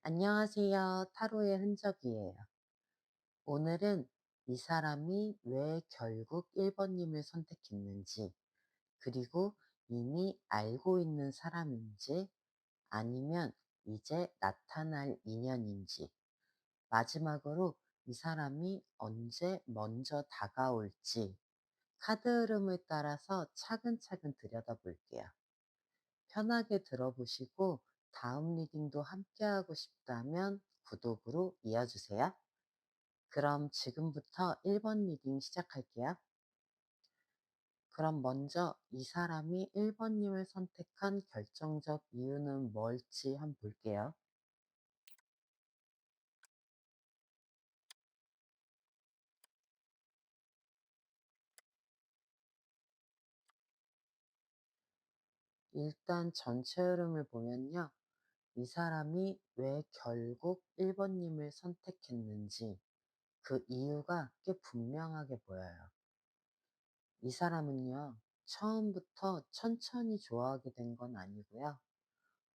안녕하세요. 타로의 흔적이에요. 오늘은 이 사람이 왜 결국 1번님을 선택했는지, 그리고 이미 알고 있는 사람인지, 아니면 이제 나타날 인연인지, 마지막으로 이 사람이 언제 먼저 다가올지, 카드 흐름을 따라서 차근차근 들여다볼게요. 편하게 들어보시고 다음 리딩도 함께하고 싶다면 구독으로 이어주세요. 그럼 지금부터 1번 리딩 시작할게요. 그럼 먼저 이 사람이 1번님을 선택한 결정적 이유는 뭘지 한번 볼게요. 일단 전체 흐름을 보면요. 이 사람이 왜 결국 1번님을 선택했는지 그 이유가 꽤 분명하게 보여요. 이 사람은요. 처음부터 천천히 좋아하게 된 건 아니고요.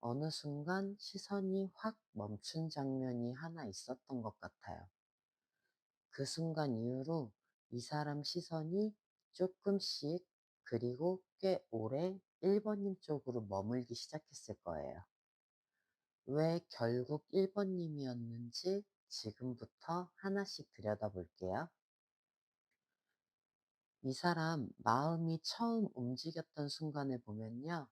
어느 순간 시선이 확 멈춘 장면이 하나 있었던 것 같아요. 그 순간 이후로 이 사람 시선이 조금씩 그리고 꽤 오래 1번님 쪽으로 머물기 시작했을 거예요. 왜 결국 1번님이었는지 지금부터 하나씩 들여다볼게요. 이 사람 마음이 처음 움직였던 순간에 보면요.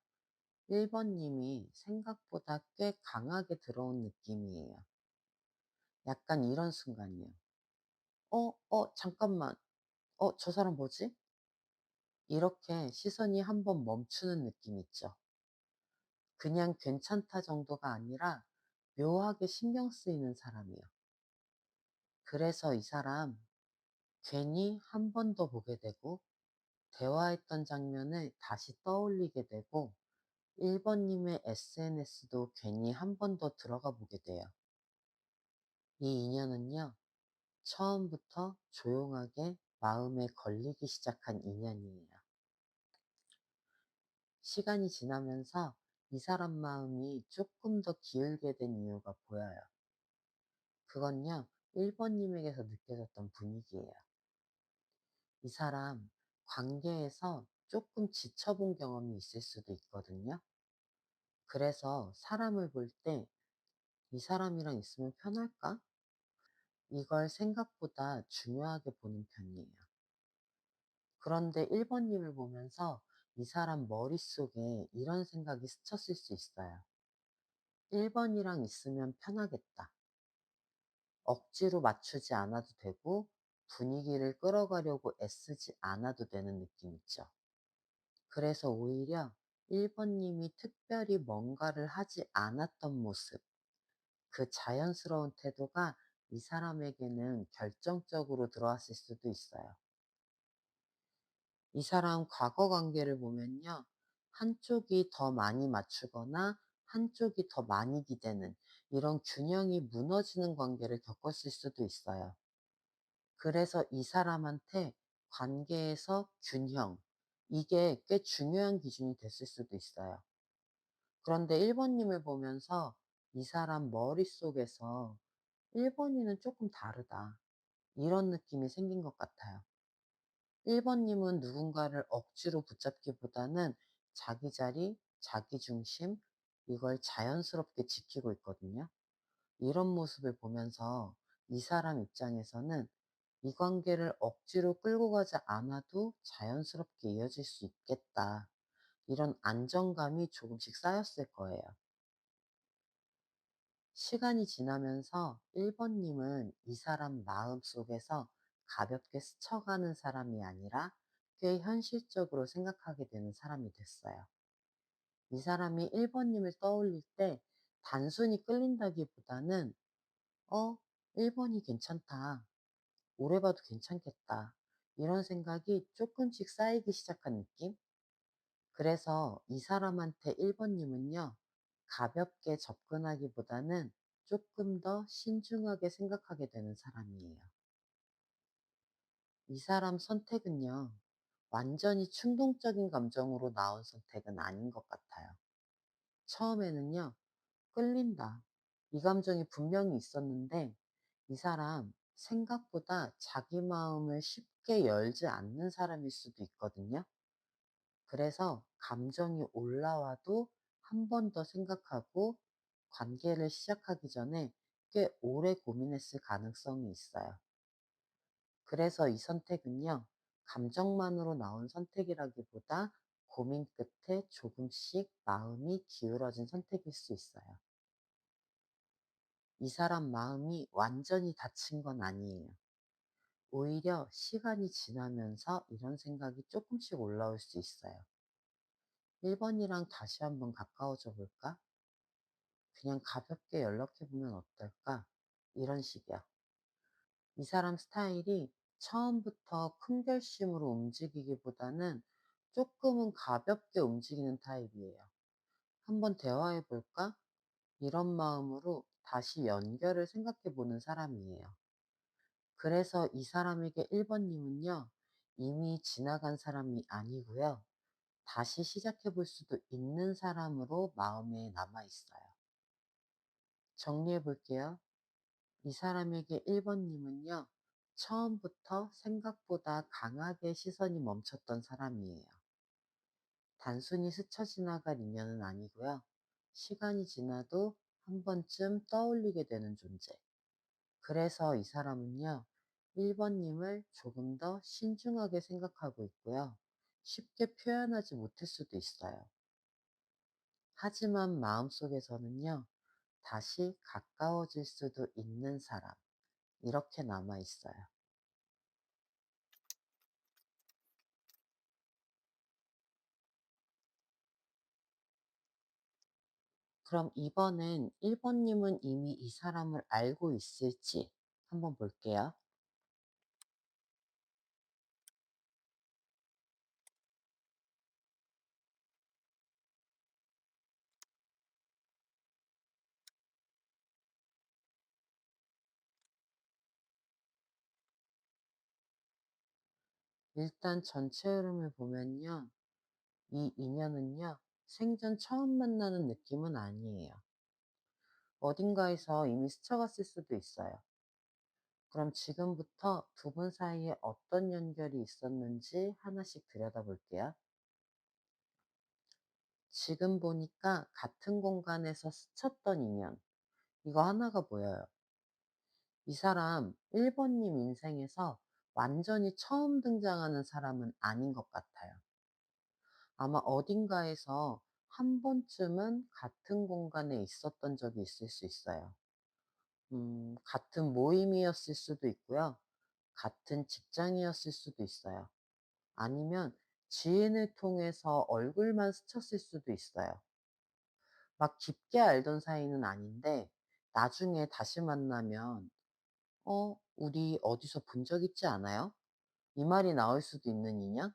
1번님이 생각보다 꽤 강하게 들어온 느낌이에요. 약간 이런 순간이에요. 잠깐만. 저 사람 뭐지? 이렇게 시선이 한번 멈추는 느낌 있죠. 그냥 괜찮다 정도가 아니라 묘하게 신경 쓰이는 사람이에요. 그래서 이 사람 괜히 한 번 더 보게 되고 대화했던 장면을 다시 떠올리게 되고 1번님의 SNS도 괜히 한 번 더 들어가 보게 돼요. 이 인연은요. 처음부터 조용하게 마음에 걸리기 시작한 인연이에요. 시간이 지나면서 이 사람 마음이 조금 더 기울게 된 이유가 보여요. 그건요, 1번님에게서 느껴졌던 분위기예요. 이 사람 관계에서 조금 지쳐본 경험이 있을 수도 있거든요. 그래서 사람을 볼 때 이 사람이랑 있으면 편할까? 이걸 생각보다 중요하게 보는 편이에요. 그런데 1번님을 보면서 이 사람 머릿속에 이런 생각이 스쳤을 수 있어요. 1번이랑 있으면 편하겠다. 억지로 맞추지 않아도 되고 분위기를 끌어가려고 애쓰지 않아도 되는 느낌 있죠. 그래서 오히려 1번님이 특별히 뭔가를 하지 않았던 모습, 그 자연스러운 태도가 이 사람에게는 결정적으로 들어왔을 수도 있어요. 이 사람 과거 관계를 보면요. 한쪽이 더 많이 맞추거나 한쪽이 더 많이 기대는 이런 균형이 무너지는 관계를 겪었을 수도 있어요. 그래서 이 사람한테 관계에서 균형, 이게 꽤 중요한 기준이 됐을 수도 있어요. 그런데 1번님을 보면서 이 사람 머릿속에서 1번이는 조금 다르다. 이런 느낌이 생긴 것 같아요. 1번님은 누군가를 억지로 붙잡기보다는 자기 자리, 자기 중심, 이걸 자연스럽게 지키고 있거든요. 이런 모습을 보면서 이 사람 입장에서는 이 관계를 억지로 끌고 가지 않아도 자연스럽게 이어질 수 있겠다. 이런 안정감이 조금씩 쌓였을 거예요. 시간이 지나면서 1번님은 이 사람 마음 속에서 가볍게 스쳐가는 사람이 아니라 꽤 현실적으로 생각하게 되는 사람이 됐어요. 이 사람이 1번님을 떠올릴 때 단순히 끌린다기보다는, 1번이 괜찮다. 오래 봐도 괜찮겠다. 이런 생각이 조금씩 쌓이기 시작한 느낌? 그래서 이 사람한테 1번님은요, 가볍게 접근하기보다는 조금 더 신중하게 생각하게 되는 사람이에요. 이 사람 선택은요, 완전히 충동적인 감정으로 나온 선택은 아닌 것 같아요. 처음에는요, 끌린다. 이 감정이 분명히 있었는데 이 사람 생각보다 자기 마음을 쉽게 열지 않는 사람일 수도 있거든요. 그래서 감정이 올라와도 한 번 더 생각하고 관계를 시작하기 전에 꽤 오래 고민했을 가능성이 있어요. 그래서 이 선택은요, 감정만으로 나온 선택이라기보다 고민 끝에 조금씩 마음이 기울어진 선택일 수 있어요. 이 사람 마음이 완전히 닫힌 건 아니에요. 오히려 시간이 지나면서 이런 생각이 조금씩 올라올 수 있어요. 1번이랑 다시 한번 가까워져 볼까? 그냥 가볍게 연락해 보면 어떨까? 이런 식이요. 이 사람 스타일이 처음부터 큰 결심으로 움직이기보다는 조금은 가볍게 움직이는 타입이에요. 한번 대화해 볼까? 이런 마음으로 다시 연결을 생각해 보는 사람이에요. 그래서 이 사람에게 1번님은요, 이미 지나간 사람이 아니고요. 다시 시작해 볼 수도 있는 사람으로 마음에 남아 있어요. 정리해 볼게요. 이 사람에게 1번님은요, 처음부터 생각보다 강하게 시선이 멈췄던 사람이에요. 단순히 스쳐 지나갈 인연은 아니고요. 시간이 지나도 한 번쯤 떠올리게 되는 존재. 그래서 이 사람은요, 1번님을 조금 더 신중하게 생각하고 있고요. 쉽게 표현하지 못할 수도 있어요. 하지만 마음속에서는요, 다시 가까워질 수도 있는 사람, 이렇게 남아 있어요. 그럼 이번엔 1번님은 이미 이 사람을 알고 있을지 한번 볼게요. 일단 전체 흐름을 보면요. 이 인연은요. 생전 처음 만나는 느낌은 아니에요. 어딘가에서 이미 스쳐갔을 수도 있어요. 그럼 지금부터 두 분 사이에 어떤 연결이 있었는지 하나씩 들여다볼게요. 지금 보니까 같은 공간에서 스쳤던 인연, 이거 하나가 보여요. 이 사람 1번님 인생에서 완전히 처음 등장하는 사람은 아닌 것 같아요. 아마 어딘가에서 한 번쯤은 같은 공간에 있었던 적이 있을 수 있어요. 같은 모임이었을 수도 있고요. 같은 직장이었을 수도 있어요. 아니면 지인을 통해서 얼굴만 스쳤을 수도 있어요. 막 깊게 알던 사이는 아닌데 나중에 다시 만나면 우리 어디서 본 적 있지 않아요? 이 말이 나올 수도 있는 인연?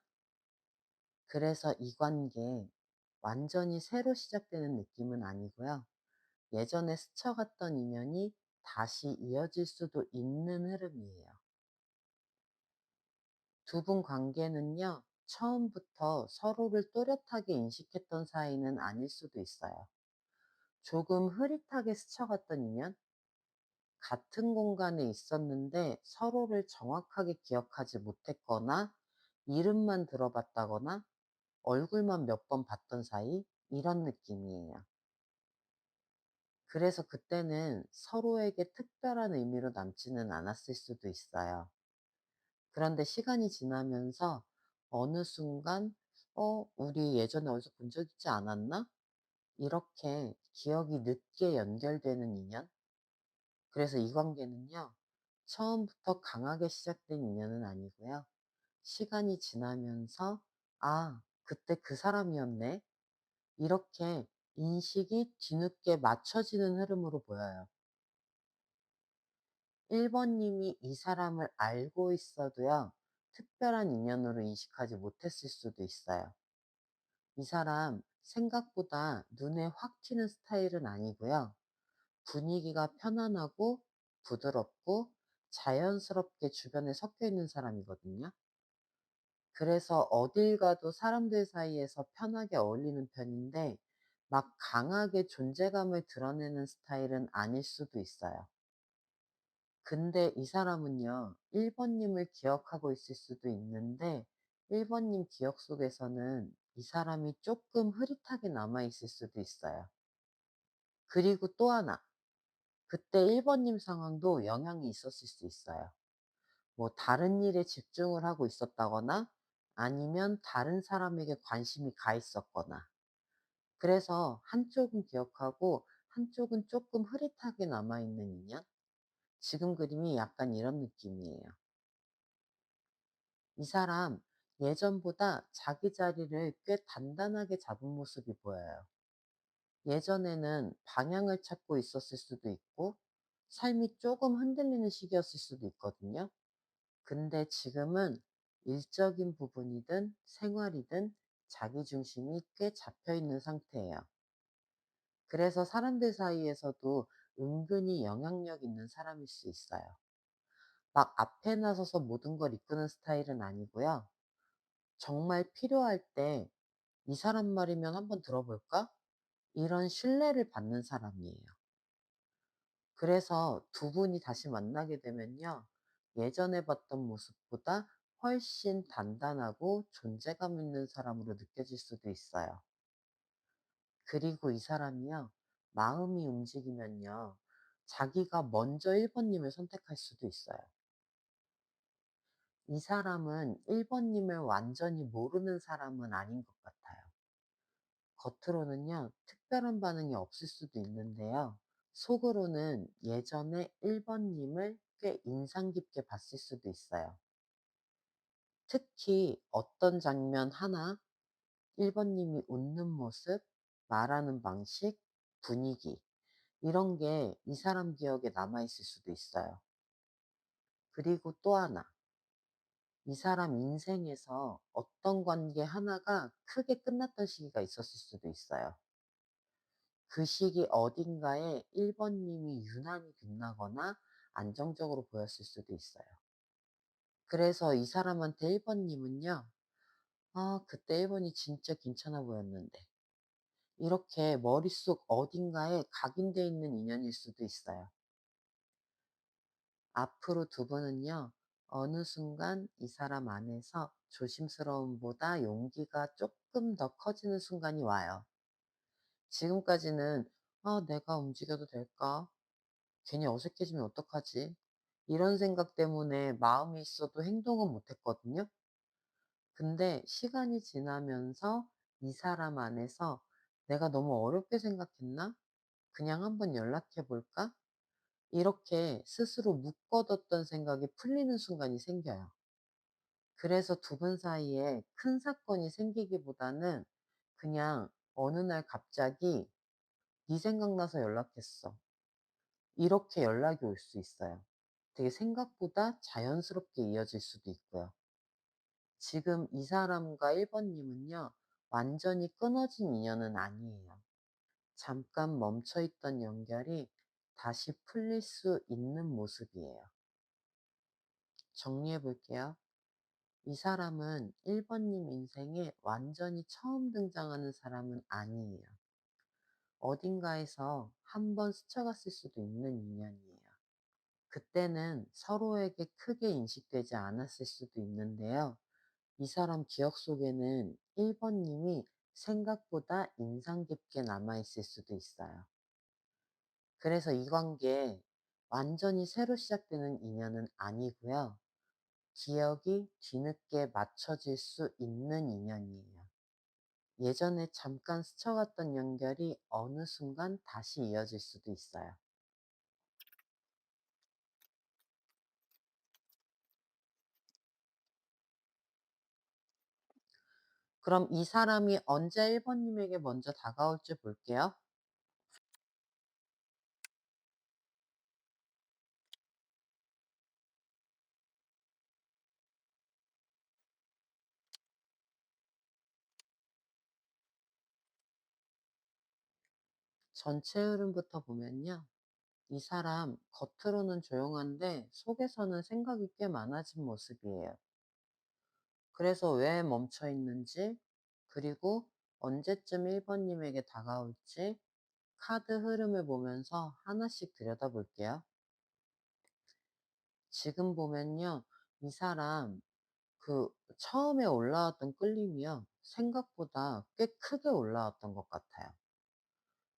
그래서 이 관계 완전히 새로 시작되는 느낌은 아니고요. 예전에 스쳐갔던 인연이 다시 이어질 수도 있는 흐름이에요. 두 분 관계는요, 처음부터 서로를 또렷하게 인식했던 사이는 아닐 수도 있어요. 조금 흐릿하게 스쳐갔던 인연? 같은 공간에 있었는데 서로를 정확하게 기억하지 못했거나 이름만 들어봤다거나 얼굴만 몇 번 봤던 사이? 이런 느낌이에요. 그래서 그때는 서로에게 특별한 의미로 남지는 않았을 수도 있어요. 그런데 시간이 지나면서 어느 순간, 우리 예전에 어디서 본 적 있지 않았나? 이렇게 기억이 늦게 연결되는 인연? 그래서 이 관계는요, 처음부터 강하게 시작된 인연은 아니고요. 시간이 지나면서, 아, 그때 그 사람이었네. 이렇게 인식이 뒤늦게 맞춰지는 흐름으로 보여요. 1번님이 이 사람을 알고 있어도요, 특별한 인연으로 인식하지 못했을 수도 있어요. 이 사람 생각보다 눈에 확 튀는 스타일은 아니고요. 분위기가 편안하고 부드럽고 자연스럽게 주변에 섞여 있는 사람이거든요. 그래서 어딜 가도 사람들 사이에서 편하게 어울리는 편인데 막 강하게 존재감을 드러내는 스타일은 아닐 수도 있어요. 근데 이 사람은요, 1 번님을 기억하고 있을 수도 있는데 1 번님 기억 속에서는 이 사람이 쪼끔 흐릿하게 남아 있을 수도 있어요. 그리고 또 하나, 그때 1 번님 상황도 영향이 있었을 수 있어요. 뭐 다른 일에 집중을 하고 있었다거나 아니면 다른 사람에게 관심이 가 있었거나. 그래서 한쪽은 기억하고 한쪽은 쪼끔 흐릿하게 남아 있는 인연? 지금 그림이 약간 이런 느낌이에요. 이 사람 예전보다 자기 자리를 꽤 단단하게 잡은 모습이 보여요. 예전에는 방향을 찾고 있었을 수도 있고 삶이 조금 흔들리는 시기였을 수도 있거든요. 근데 지금은 일적인 부분이든 생활이든 자기 중심이 꽤 잡혀 있는 상태예요. 그래서 사람들 사이에서도 은근히 영향력 있는 사람일 수 있어요. 막 앞에 나서서 모든 걸 이끄는 스타일은 아니고요. 정말 필요할 때 "이 사람 말이면 한번 들어볼까?" 이런 신뢰를 받는 사람이에요. 그래서 두 분이 다시 만나게 되면요. 예전에 봤던 모습보다 훨씬 단단하고 존재감 있는 사람으로 느껴질 수도 있어요. 그리고 이 사람이요. 마음이 움직이면요. 자기가 먼저 1 번님을 선택할 수도 있어요. 이 사람은 1 번님을 완전히 모르는 사람은 아닌 것 같아요. 겉으로는요, 특별한 반응이 없을 수도 있는데요. 속으로는 예전에 1 번님을 꽤 인상 깊게 봤을 수도 있어요. 특히 어떤 장면 하나, 1 번님이 웃는 모습, 말하는 방식, 분위기, 이런 게 이 사람 기억에 남아 있을 수도 있어요. 그리고 또 하나, 이 사람 인생에서 어떤 관계 하나가 크게 끝났던 시기가 있었을 수도 있어요. 그 시기 어딘가에 1 번님이 유난히 빛나거나 안정적으로 보였을 수도 있어요. 그래서 이 사람한테 1 번님은요. '아 그때 1 번이 진짜 괜찮아 보였는데.' 이렇게 머릿속 어딘가에 각인돼 있는 인연일 수도 있어요. 앞으로 두 분은요. 어느 순간 이 사람 안에서 조심스러움보다 용기가 쪼끔 더 커지는 순간이 와요. 지금까지는 '아 내가 움직여도 될까? 괜히 어색해지면 어떡하지?' 이런 생각 때문에 마음이 있어도 행동은 못 했거든요. 근데 시간이 지나면서 이 사람 안에서 '내가 너무 어렵게 생각했나? 그냥 한번 연락해 볼까?' 이렇게 스스로 묶어뒀던 생각이 풀리는 순간이 생겨요. 그래서 두 분 사이에 큰 사건이 생기기보다는 그냥 어느 날 갑자기 "네 생각나서 연락했어." 이렇게 연락이 올 수 있어요. 되게 생각보다 자연스럽게 이어질 수도 있고요. 지금 이 사람과 1 번님은요. 완전히 끊어진 인연은 아니에요. 잠깐 멈춰 있던 연결이 다시 풀릴 수 있는 모습이에요. 정리해 볼게요. 이 사람은 1 번님 인생에 완전히 처음 등장하는 사람은 아니에요. 어딘가에서 한번 스쳐갔을 수도 있는 인연이에요. 그때는 서로에게 크게 인식되지 않았을 수도 있는데요. 이 사람 기억 속에는 1 번님이 생각보다 인상 깊게 남아 있을 수도 있어요. 그래서 이 관계 완전히 새로 시작되는 인연은 아니고요. 기억이 뒤늦게 맞춰질 수 있는 인연이에요. 예전에 잠깐 스쳐갔던 연결이 어느 순간 다시 이어질 수도 있어요. 그럼 이 사람이 언제 1 번님에게 먼저 다가올지 볼게요. 전체 흐름부터 보면요. 이 사람 겉으로는 조용한데 속에서는 생각이 꽤 많아진 모습이에요. 그래서 왜 멈춰 있는지, 그리고 언제쯤 1번님에게 다가올지 카드 흐름을 보면서 하나씩 들여다볼게요. 지금 보면요. 이 사람 그 처음에 올라왔던 끌림이요. 생각보다 꽤 크게 올라왔던 것 같아요.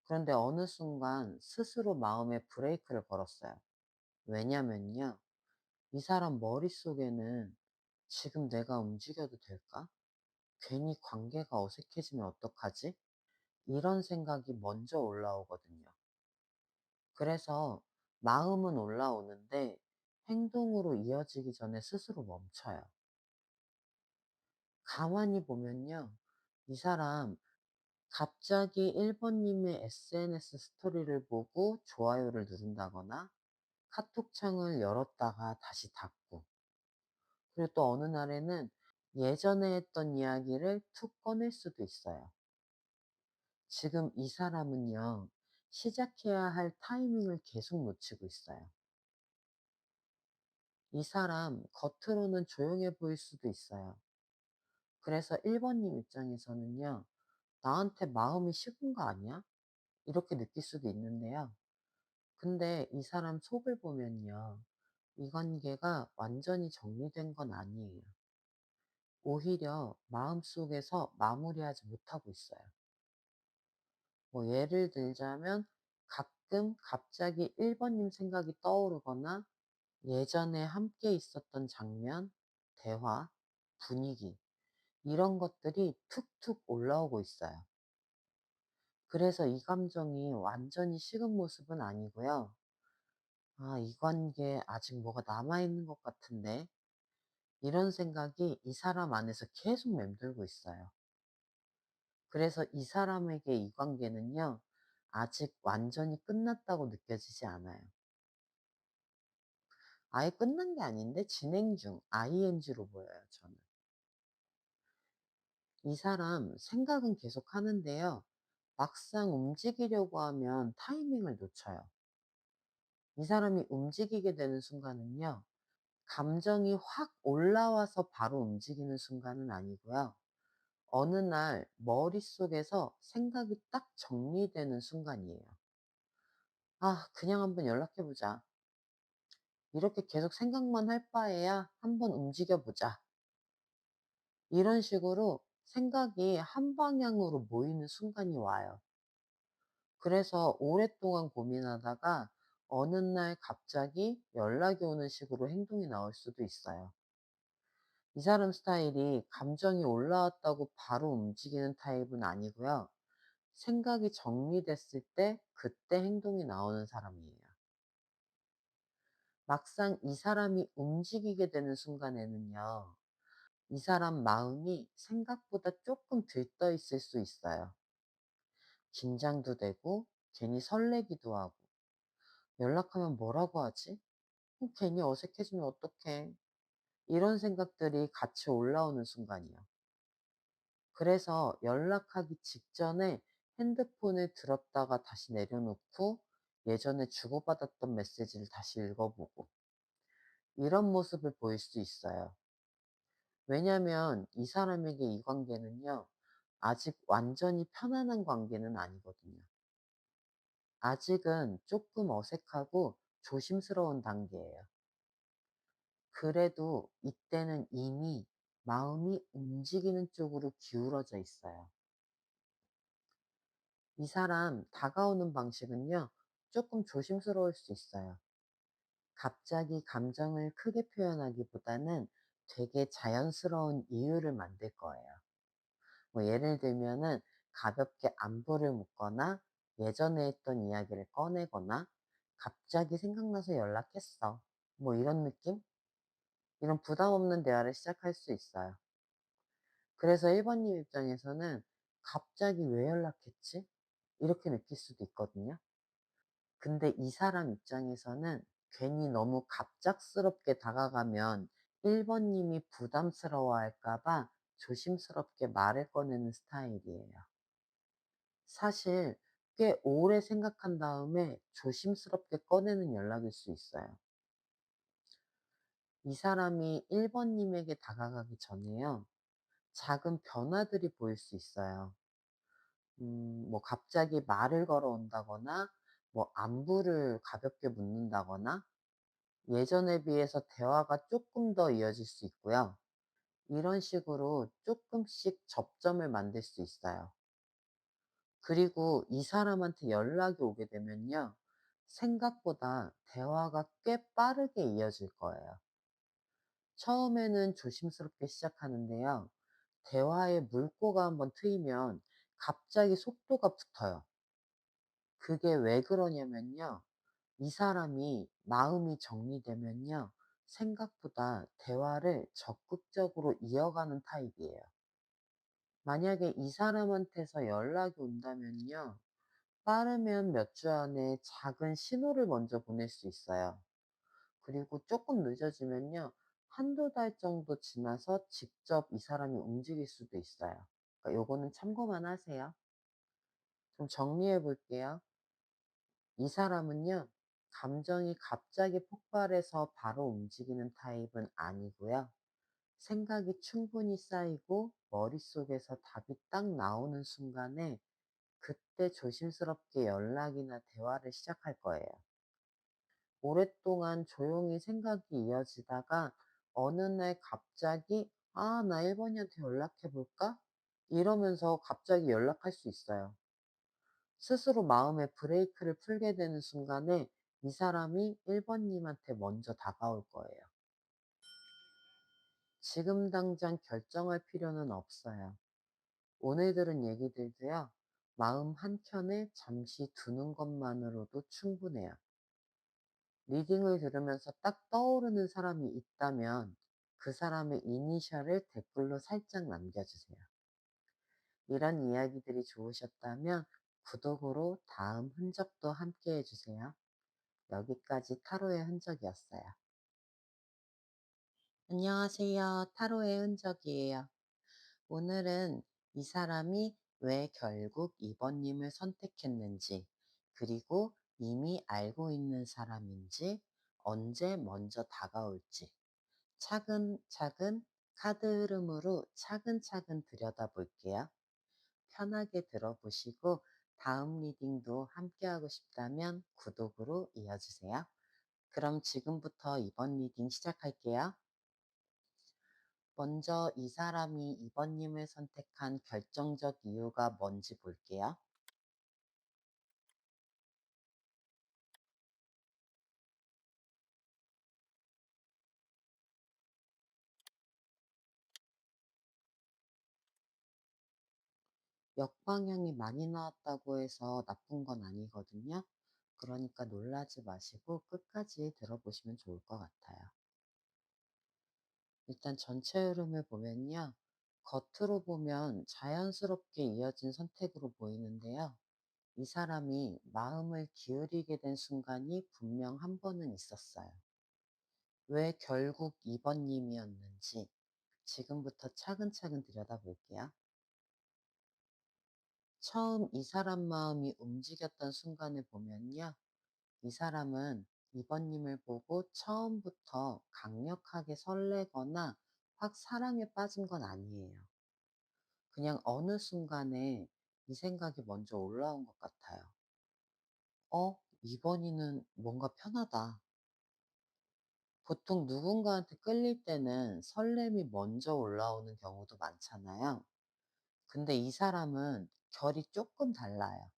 그런데 어느 순간 스스로 마음에 브레이크를 걸었어요. 왜냐면요. 이 사람 머릿속에는 '지금 내가 움직여도 될까? 괜히 관계가 어색해지면 어떡하지?' 이런 생각이 먼저 올라오거든요. 그래서 마음은 올라오는데 행동으로 이어지기 전에 스스로 멈춰요. 가만히 보면요. 이 사람 갑자기 1번님의 SNS 스토리를 보고 좋아요를 누른다거나 카톡창을 열었다가 다시 닫고, 그리고 또 어느 날에는 예전에 했던 이야기를 툭 꺼낼 수도 있어요. 지금 이 사람은요. 시작해야 할 타이밍을 계속 놓치고 있어요. 이 사람 겉으로는 조용해 보일 수도 있어요. 그래서 1번님 입장에서는요. '나한테 마음이 식은 거 아니야?' 이렇게 느낄 수도 있는데요. 근데 이 사람 속을 보면요. 이 관계가 완전히 정리된 건 아니에요. 오히려 마음속에서 마무리하지 못하고 있어요. 뭐 예를 들자면 가끔 갑자기 1번님 생각이 떠오르거나 예전에 함께 있었던 장면, 대화, 분위기, 이런 것들이 툭툭 올라오고 있어요. 그래서 이 감정이 완전히 식은 모습은 아니고요. '아, 이 관계에 아직 뭐가 남아있는 것 같은데.' 이런 생각이 이 사람 안에서 계속 맴돌고 있어요. 그래서 이 사람에게 이 관계는요, 아직 완전히 끝났다고 느껴지지 않아요. 아예 끝난 게 아닌데 진행 중, ing로 보여요, 저는. 이 사람 생각은 계속 하는데요. 막상 움직이려고 하면 타이밍을 놓쳐요. 이 사람이 움직이게 되는 순간은요. 감정이 확 올라와서 바로 움직이는 순간은 아니고요. 어느 날 머릿속에서 생각이 딱 정리되는 순간이에요. '아, 그냥 한번 연락해 보자. 이렇게 계속 생각만 할 바에야 한번 움직여 보자.' 이런 식으로 생각이 한 방향으로 모이는 순간이 와요. 그래서 오랫동안 고민하다가 어느 날 갑자기 연락이 오는 식으로 행동이 나올 수도 있어요. 이 사람 스타일이 감정이 올라왔다고 바로 움직이는 타입은 아니고요. 생각이 정리됐을 때 그때 행동이 나오는 사람이에요. 막상 이 사람이 움직이게 되는 순간에는요. 이 사람 마음이 생각보다 조금 들떠 있을 수 있어요. 긴장도 되고 괜히 설레기도 하고, 연락하면 뭐라고 하지? 괜히 어색해지면 어떡해? 이런 생각들이 같이 올라오는 순간이요. 그래서 연락하기 직전에 핸드폰을 들었다가 다시 내려놓고 예전에 주고받았던 메시지를 다시 읽어보고, 이런 모습을 보일 수 있어요. 왜냐면 이 사람에게 이 관계는요. 아직 완전히 편안한 관계는 아니거든요. 아직은 조금 어색하고 조심스러운 단계예요. 그래도 이때는 이미 마음이 움직이는 쪽으로 기울어져 있어요. 이 사람 다가오는 방식은요, 조금 조심스러울 수 있어요. 갑자기 감정을 크게 표현하기보다는 되게 자연스러운 이유를 만들 거예요. 뭐 예를 들면은 가볍게 안부를 묻거나 예전에 했던 이야기를 꺼내거나 갑자기 생각나서 연락했어. 뭐 이런 느낌? 이런 부담 없는 대화를 시작할 수 있어요. 그래서 1번님 입장에서는 갑자기 왜 연락했지? 이렇게 느낄 수도 있거든요. 근데 이 사람 입장에서는 괜히 너무 갑작스럽게 다가가면 1번님이 부담스러워 할까봐 조심스럽게 말을 꺼내는 스타일이에요. 사실 꽤 오래 생각한 다음에 조심스럽게 꺼내는 연락일 수 있어요. 이 사람이 1번님에게 다가가기 전에요. 작은 변화들이 보일 수 있어요. 뭐 갑자기 말을 걸어온다거나 뭐 안부를 가볍게 묻는다거나 예전에 비해서 대화가 조금 더 이어질 수 있고요. 이런 식으로 조금씩 접점을 만들 수 있어요. 그리고 이 사람한테 연락이 오게 되면요. 생각보다 대화가 꽤 빠르게 이어질 거예요. 처음에는 조심스럽게 시작하는데요. 대화에 물꼬가 한번 트이면 갑자기 속도가 붙어요. 그게 왜 그러냐면요. 이 사람이 마음이 정리되면요. 생각보다 대화를 적극적으로 이어가는 타입이에요. 만약에 이 사람한테서 연락이 온다면요. 빠르면 몇 주 안에 작은 신호를 먼저 보낼 수 있어요. 그리고 조금 늦어지면요. 한두 달 정도 지나서 직접 이 사람이 움직일 수도 있어요. 그러니까 요거는 참고만 하세요. 좀 정리해 볼게요. 이 사람은요. 감정이 갑자기 폭발해서 바로 움직이는 타입은 아니고요. 생각이 충분히 쌓이고 머릿속에서 답이 딱 나오는 순간에 그때 조심스럽게 연락이나 대화를 시작할 거예요. 오랫동안 조용히 생각이 이어지다가 어느 날 갑자기 "아, 나 1번이한테 연락해 볼까?" 이러면서 갑자기 연락할 수 있어요. 스스로 마음의 브레이크를 풀게 되는 순간에 이 사람이 1번님한테 먼저 다가올 거예요. 지금 당장 결정할 필요는 없어요. 오늘 들은 얘기들도요. 마음 한켠에 잠시 두는 것만으로도 충분해요. 리딩을 들으면서 딱 떠오르는 사람이 있다면 그 사람의 이니셜을 댓글로 살짝 남겨주세요. 이런 이야기들이 좋으셨다면 구독으로 다음 흔적도 함께 해주세요. 여기까지 타로의 흔적이었어요. 안녕하세요. 타로의 흔적이에요. 오늘은 이 사람이 왜 결국 2번님을 선택했는지, 그리고 이미 알고 있는 사람인지, 언제 먼저 다가올지, 차근차근 카드 흐름으로 차근차근 들여다볼게요. 편하게 들어보시고 다음 리딩도 함께하고 싶다면 구독으로 이어주세요. 그럼 지금부터 이번 리딩 시작할게요. 먼저 이 사람이 2번님을 선택한 결정적 이유가 뭔지 볼게요. 역방향이 많이 나왔다고 해서 나쁜 건 아니거든요. 그러니까 놀라지 마시고 끝까지 들어보시면 좋을 것 같아요. 일단 전체 흐름을 보면요. 겉으로 보면 자연스럽게 이어진 선택으로 보이는데요. 이 사람이 마음을 기울이게 된 순간이 분명 한 번은 있었어요. 왜 결국 2번님이었는지 지금부터 차근차근 들여다볼게요. 처음 이 사람 마음이 움직였던 순간을 보면요. 이 사람은 2번님을 보고 처음부터 강력하게 설레거나 확 사랑에 빠진 건 아니에요. 그냥 어느 순간에 이 생각이 먼저 올라온 것 같아요. 2번이는 뭔가 편하다. 보통 누군가한테 끌릴 때는 설렘이 먼저 올라오는 경우도 많잖아요. 근데 이 사람은 결이 조금 달라요.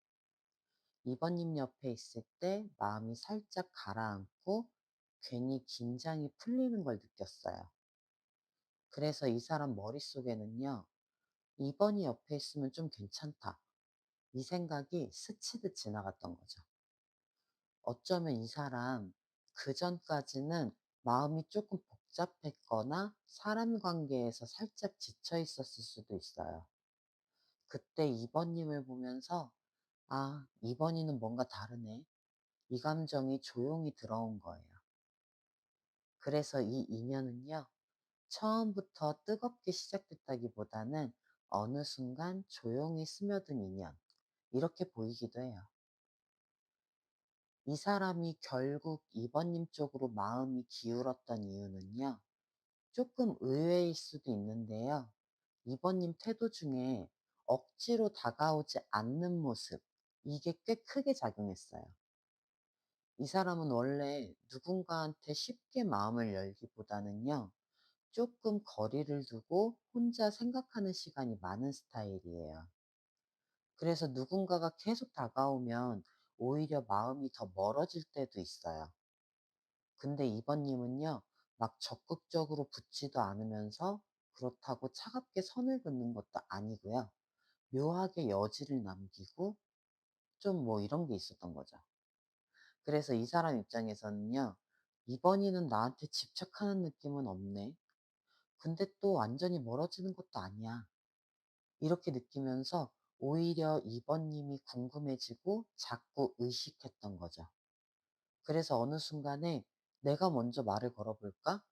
2번님 옆에 있을 때 마음이 살짝 가라앉고 괜히 긴장이 풀리는 걸 느꼈어요. 그래서 이 사람 머릿속에는요, 2번이 옆에 있으면 좀 괜찮다. 이 생각이 스치듯 지나갔던 거죠. 어쩌면 이 사람 그전까지는 마음이 조금 복잡했거나 사람 관계에서 살짝 지쳐 있었을 수도 있어요. 그때 2번님을 보면서, 아, 2번이는 뭔가 다르네. 이 감정이 조용히 들어온 거예요. 그래서 이 인연은요, 처음부터 뜨겁게 시작됐다기보다는 어느 순간 조용히 스며든 인연. 이렇게 보이기도 해요. 이 사람이 결국 2번님 쪽으로 마음이 기울었던 이유는요. 조금 의외일 수도 있는데요. 2번님 태도 중에 억지로 다가오지 않는 모습, 이게 꽤 크게 작용했어요. 이 사람은 원래 누군가한테 쉽게 마음을 열기보다는요, 조금 거리를 두고 혼자 생각하는 시간이 많은 스타일이에요. 그래서 누군가가 계속 다가오면 오히려 마음이 더 멀어질 때도 있어요. 근데 이번님은요, 막 적극적으로 붙지도 않으면서 그렇다고 차갑게 선을 긋는 것도 아니고요. 묘하게 여지를 남기고 좀 뭐 이런 게 있었던 거죠. 그래서 이 사람 입장에서는요, 이번이는 나한테 집착하는 느낌은 없네. 근데 또 완전히 멀어지는 것도 아니야. 이렇게 느끼면서 오히려 이번님이 궁금해지고 자꾸 의식했던 거죠. 그래서 어느 순간에 내가 먼저 말을 걸어볼까?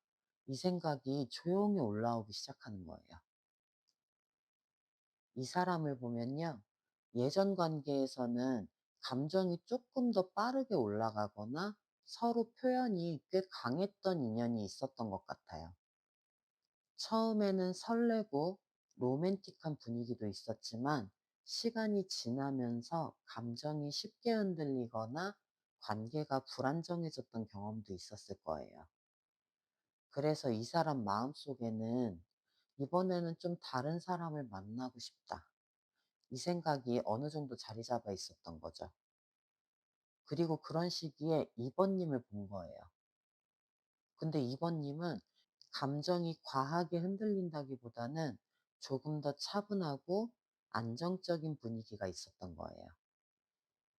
이 생각이 조용히 올라오기 시작하는 거예요. 이 사람을 보면요. 예전 관계에서는 감정이 조금 더 빠르게 올라가거나 서로 표현이 꽤 강했던 인연이 있었던 것 같아요. 처음에는 설레고 로맨틱한 분위기도 있었지만 시간이 지나면서 감정이 쉽게 흔들리거나 관계가 불안정해졌던 경험도 있었을 거예요. 그래서 이 사람 마음속에는 이번에는 좀 다른 사람을 만나고 싶다. 이 생각이 어느 정도 자리 잡아 있었던 거죠. 그리고 그런 시기에 2번님을 본 거예요. 근데 2번님은 감정이 과하게 흔들린다기보다는 조금 더 차분하고 안정적인 분위기가 있었던 거예요.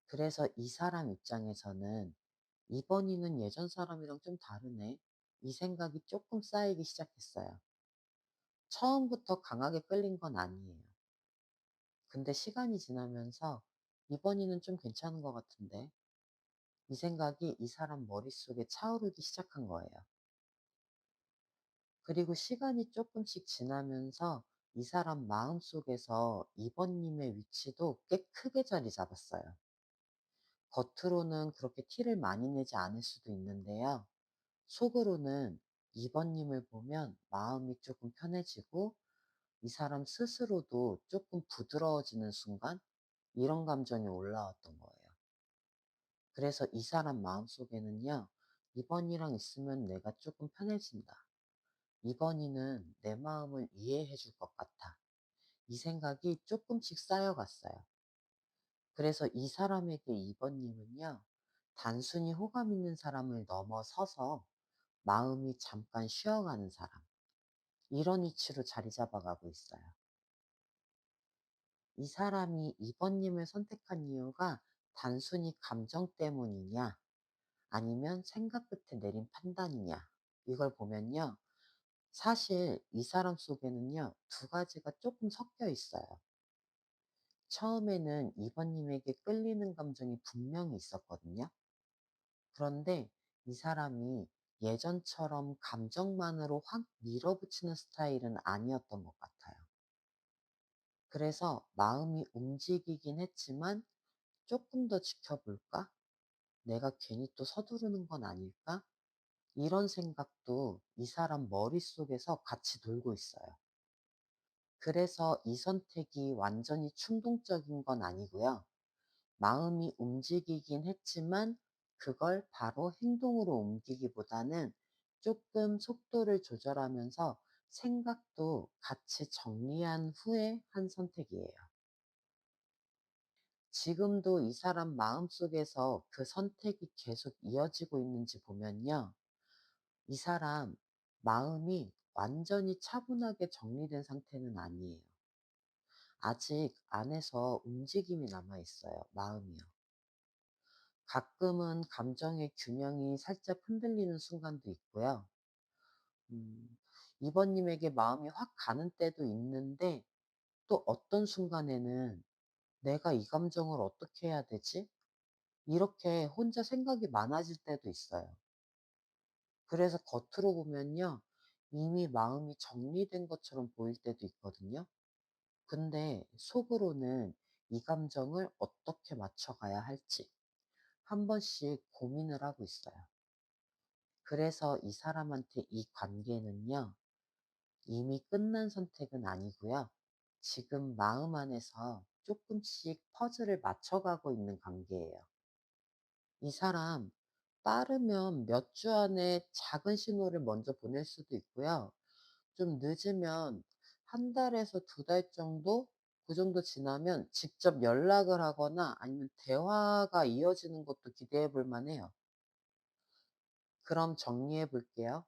그래서 이 사람 입장에서는 2번이는 예전 사람이랑 좀 다르네. 이 생각이 조금 쌓이기 시작했어요. 처음부터 강하게 끌린 건 아니에요. 근데 시간이 지나면서 2번이는 좀 괜찮은 것 같은데 이 생각이 이 사람 머릿속에 차오르기 시작한 거예요. 그리고 시간이 조금씩 지나면서 이 사람 마음속에서 2번님의 위치도 꽤 크게 자리 잡았어요. 겉으로는 그렇게 티를 많이 내지 않을 수도 있는데요. 속으로는 2번님을 보면 마음이 조금 편해지고 이 사람 스스로도 조금 부드러워지는 순간 이런 감정이 올라왔던 거예요. 그래서 이 사람 마음속에는요. 2번이랑 있으면 내가 조금 편해진다. 2번이는 내 마음을 이해해 줄 것 같아. 이 생각이 조금씩 쌓여갔어요. 그래서 이 사람에게 2번님은요. 단순히 호감 있는 사람을 넘어서서 마음이 잠깐 쉬어가는 사람. 이런 위치로 자리 잡아가고 있어요. 이 사람이 2번님을 선택한 이유가 단순히 감정 때문이냐, 아니면 생각 끝에 내린 판단이냐, 이걸 보면요. 사실 이 사람 속에는요, 두 가지가 조금 섞여 있어요. 처음에는 2번님에게 끌리는 감정이 분명히 있었거든요. 그런데 이 사람이 예전처럼 감정만으로 확 밀어붙이는 스타일은 아니었던 것 같아요. 그래서 마음이 움직이긴 했지만 조금 더 지켜볼까? 내가 괜히 또 서두르는 건 아닐까? 이런 생각도 이 사람 머릿속에서 같이 돌고 있어요. 그래서 이 선택이 완전히 충동적인 건 아니고요. 마음이 움직이긴 했지만 그걸 바로 행동으로 옮기기보다는 조금 속도를 조절하면서 생각도 같이 정리한 후에 한 선택이에요. 지금도 이 사람 마음속에서 그 선택이 계속 이어지고 있는지 보면요. 이 사람 마음이 완전히 차분하게 정리된 상태는 아니에요. 아직 안에서 움직임이 남아 있어요, 마음이요. 가끔은 감정의 균형이 살짝 흔들리는 순간도 있고요. 음, 이번님에게 마음이 확 가는 때도 있는데 또 어떤 순간에는 내가 이 감정을 어떻게 해야 되지? 이렇게 혼자 생각이 많아질 때도 있어요. 그래서 겉으로 보면요. 이미 마음이 정리된 것처럼 보일 때도 있거든요. 근데 속으로는 이 감정을 어떻게 맞춰가야 할지 한 번씩 고민을 하고 있어요. 그래서 이 사람한테 이 관계는요, 이미 끝난 선택은 아니고요. 지금 마음 안에서 조금씩 퍼즐을 맞춰가고 있는 관계예요. 이 사람 빠르면 몇 주 안에 작은 신호를 먼저 보낼 수도 있고요. 좀 늦으면 한 달에서 두 달 정도? 그 정도 지나면 직접 연락을 하거나 아니면 대화가 이어지는 것도 기대해 볼 만해요. 그럼 정리해 볼게요.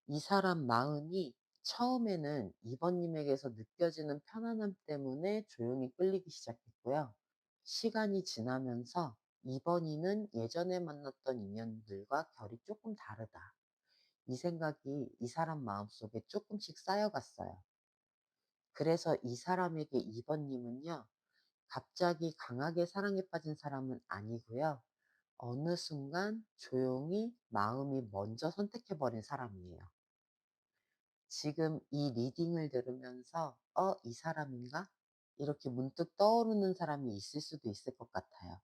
이 사람 마음이 처음에는 이번님에게서 느껴지는 편안함 때문에 조용히 끌리기 시작했고요. 시간이 지나면서 이번이는 예전에 만났던 인연들과 결이 조금 다르다. 이 생각이 이 사람 마음속에 조금씩 쌓여갔어요. 그래서 이 사람에게 이번님은요, 갑자기 강하게 사랑에 빠진 사람은 아니고요. 어느 순간 조용히 마음이 먼저 선택해버린 사람이에요. 지금 이 리딩을 들으면서, 이 사람인가? 이렇게 문득 떠오르는 사람이 있을 수도 있을 것 같아요.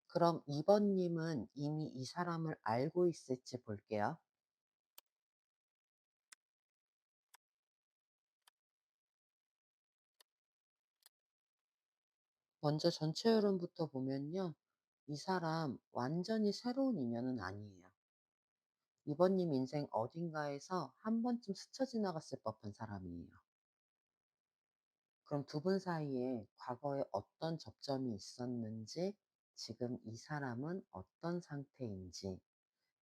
그럼 2번 님은 이미 이 사람을 알고 있을지 볼게요. 먼저 전체 흐름부터 보면요. 이 사람 완전히 새로운 인연은 아니에요. 2번 님 인생 어딘가에서 한 번쯤 스쳐 지나갔을 법한 사람이에요. 그럼 두 분 사이에 과거에 어떤 접점이 있었는지, 지금 이 사람은 어떤 상태인지,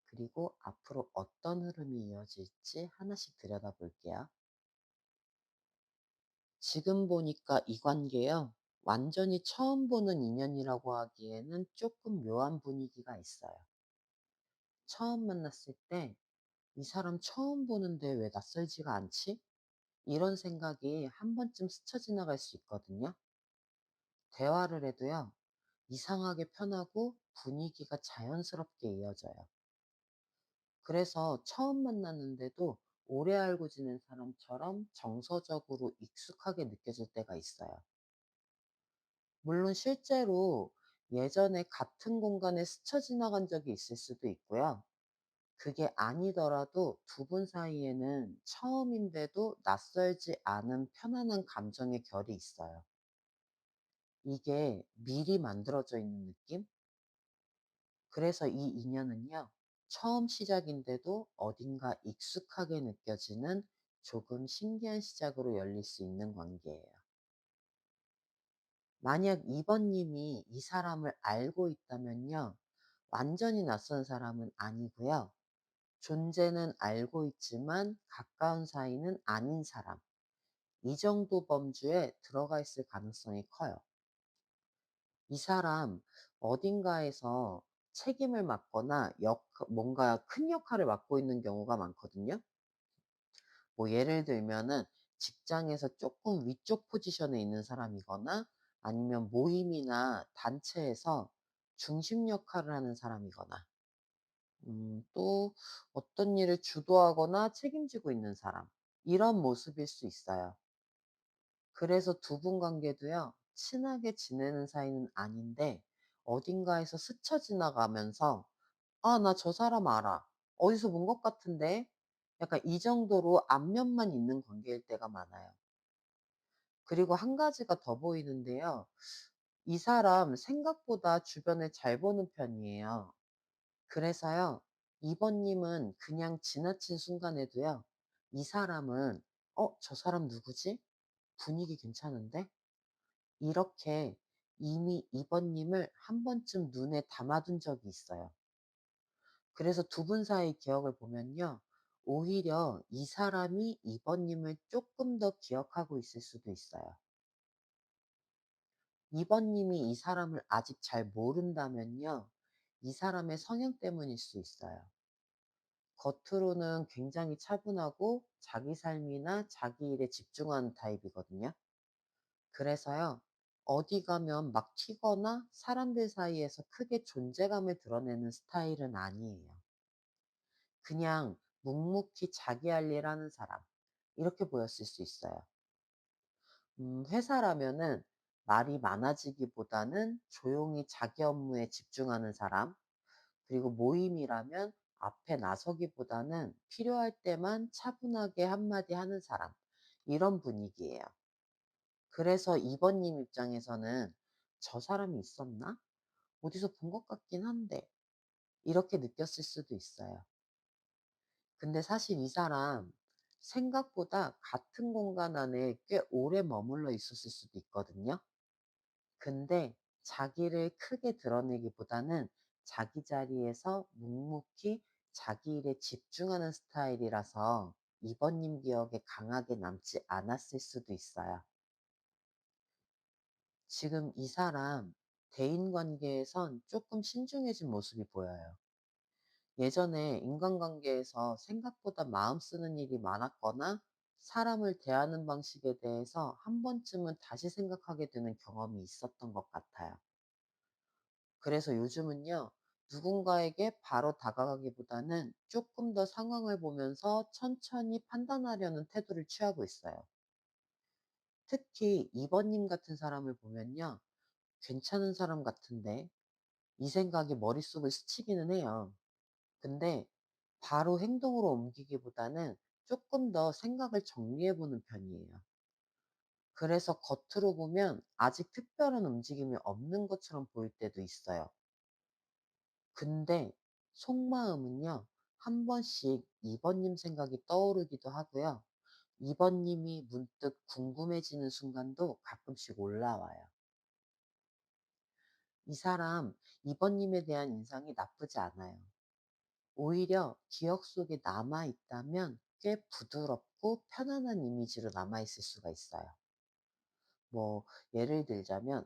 그리고 앞으로 어떤 흐름이 이어질지 하나씩 들여다볼게요. 지금 보니까 이 관계요. 완전히 처음 보는 인연이라고 하기에는 조금 묘한 분위기가 있어요. 처음 만났을 때 이 사람 처음 보는데 왜 낯설지가 않지? 이런 생각이 한 번쯤 스쳐 지나갈 수 있거든요. 대화를 해도요. 이상하게 편하고 분위기가 자연스럽게 이어져요. 그래서 처음 만났는데도 오래 알고 지낸 사람처럼 정서적으로 익숙하게 느껴질 때가 있어요. 물론 실제로 예전에 같은 공간에 스쳐 지나간 적이 있을 수도 있고요. 그게 아니더라도 두 분 사이에는 처음인데도 낯설지 않은 편안한 감정의 결이 있어요. 이게 미리 만들어져 있는 느낌? 그래서 이 인연은요, 처음 시작인데도 어딘가 익숙하게 느껴지는 조금 신기한 시작으로 열릴 수 있는 관계예요. 만약 2번 님이 이 사람을 알고 있다면요, 완전히 낯선 사람은 아니고요. 존재는 알고 있지만 가까운 사이는 아닌 사람. 이 정도 범주에 들어가 있을 가능성이 커요. 이 사람 어딘가에서 책임을 맡거나 뭔가 큰 역할을 맡고 있는 경우가 많거든요. 뭐 예를 들면은 직장에서 조금 위쪽 포지션에 있는 사람이거나 아니면 모임이나 단체에서 중심 역할을 하는 사람이거나 또 어떤 일을 주도하거나 책임지고 있는 사람. 이런 모습일 수 있어요. 그래서 두 분 관계도요, 친하게 지내는 사이는 아닌데, 어딘가에서 스쳐 지나가면서, 아, 나 저 사람 알아. 어디서 본 것 같은데? 약간 이 정도로 안면만 있는 관계일 때가 많아요. 그리고 한 가지가 더 보이는데요. 이 사람 생각보다 주변을 잘 보는 편이에요. 그래서요, 2번 님은 그냥 지나친 순간에도요, 이 사람은, 저 사람 누구지? 분위기 괜찮은데? 이렇게 이미 2번 님을 한 번쯤 눈에 담아둔 적이 있어요. 그래서 두 분 사이 기억을 보면요. 오히려 이 사람이 2번 님을 조금 더 기억하고 있을 수도 있어요. 2번 님이 이 사람을 아직 잘 모른다면요. 이 사람의 성향 때문일 수 있어요. 겉으로는 굉장히 차분하고 자기 삶이나 자기 일에 집중하는 타입이거든요. 그래서요, 어디 가면 막 튀거나 사람들 사이에서 크게 존재감을 드러내는 스타일은 아니에요. 그냥 묵묵히 자기 할 일 하는 사람. 이렇게 보였을 수 있어요. 회사라면은 말이 많아지기보다는 조용히 자기 업무에 집중하는 사람. 그리고 모임이라면 앞에 나서기보다는 필요할 때만 차분하게 한마디 하는 사람, 이런 분위기예요. 그래서 2 번님 입장에서는 '저 사람이 있었나? 어디서 본 것 같긴 한데.' 이렇게 느꼈을 수도 있어요. 근데 사실 이 사람 생각보다 같은 공간 안에 꽤 오래 머물러 있었을 수도 있거든요. 근데 자기를 크게 드러내기보다는 자기 자리에서 묵묵히 자기 일에 집중하는 스타일이라서 2 번님 기억에 강하게 남지 않았을 수도 있어요. 지금 이 사람 대인관계에선 조금 신중해진 모습이 보여요. 예전에 인간관계에서 생각보다 마음 쓰는 일이 많았거나 사람을 대하는 방식에 대해서 한 번쯤은 다시 생각하게 되는 경험이 있었던 것 같아요. 그래서 요즘은요, 누군가에게 바로 다가가기보다는 조금 더 상황을 보면서 천천히 판단하려는 태도를 취하고 있어요. 특히 2 번님 같은 사람을 보면요. '괜찮은 사람 같은데.' 이 생각이 머릿속을 스치기는 해요. 근데 바로 행동으로 옮기기보다는 조금 더 생각을 정리해 보는 편이에요. 그래서 겉으로 보면 아직 특별한 움직임이 없는 것처럼 보일 때도 있어요. 근데 속마음은요, 한 번씩 2 번님 생각이 떠오르기도 하고요. 2 번님이 문득 궁금해지는 순간도 가끔씩 올라와요. 이 사람 2 번님에 대한 인상이 나쁘지 않아요. 오히려 기억 속에 남아 있다면 꽤 부드럽고 편안한 이미지로 남아 있을 수가 있어요. 뭐 예를 들자면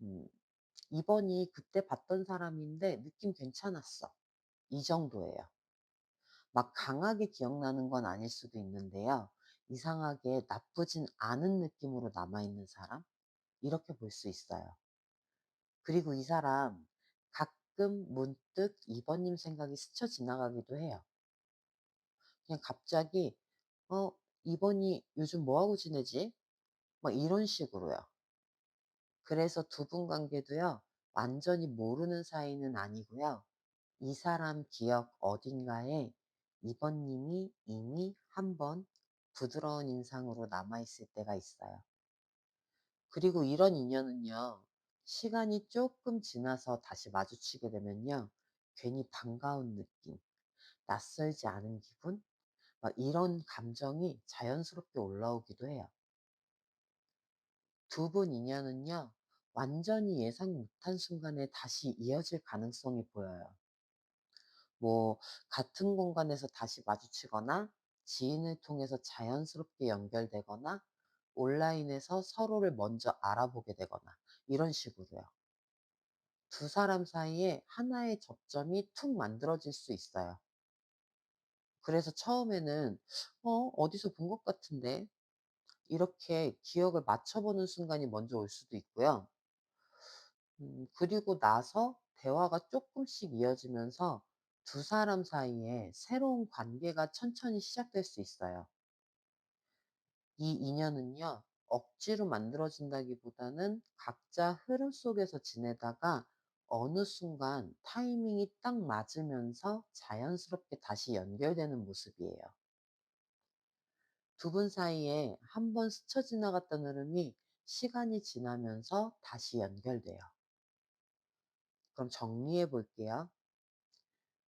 음 "이번이 그때 봤던 사람인데 느낌 괜찮았어." 이 정도예요. 막 강하게 기억나는 건 아닐 수도 있는데요. 이상하게 나쁘진 않은 느낌으로 남아 있는 사람? 이렇게 볼 수 있어요. 그리고 이 사람 가끔 문득 2 번님 생각이 스쳐 지나가기도 해요. 그냥 갑자기 "어 이번이 요즘 뭐 하고 지내지?" 막 이런 식으로요. 그래서 두 분 관계도요, 완전히 모르는 사이는 아니고요. 이 사람 기억 어딘가에 이번 님이 이미 한번 부드러운 인상으로 남아 있을 때가 있어요. 그리고 이런 인연은요, 시간이 조금 지나서 다시 마주치게 되면요, 괜히 반가운 느낌, 낯설지 않은 기분, 막 이런 감정이 자연스럽게 올라오기도 해요. 두 분 인연은요, 완전히 예상 못한 순간에 다시 이어질 가능성이 보여요. 뭐, 같은 공간에서 다시 마주치거나, 지인을 통해서 자연스럽게 연결되거나, 온라인에서 서로를 먼저 알아보게 되거나, 이런 식으로요. 두 사람 사이에 하나의 접점이 툭 만들어질 수 있어요. 그래서 처음에는, 어디서 본 것 같은데? 이렇게 기억을 맞춰보는 순간이 먼저 올 수도 있고요. 그리고 나서 대화가 조금씩 이어지면서 두 사람 사이에 새로운 관계가 천천히 시작될 수 있어요. 이 인연은요, 억지로 만들어진다기보다는 각자 흐름 속에서 지내다가 어느 순간 타이밍이 딱 맞으면서 자연스럽게 다시 연결되는 모습이에요. 두 분 사이에 한번 스쳐 지나갔던 흐름이 시간이 지나면서 다시 연결돼요. 그럼 정리해 볼게요.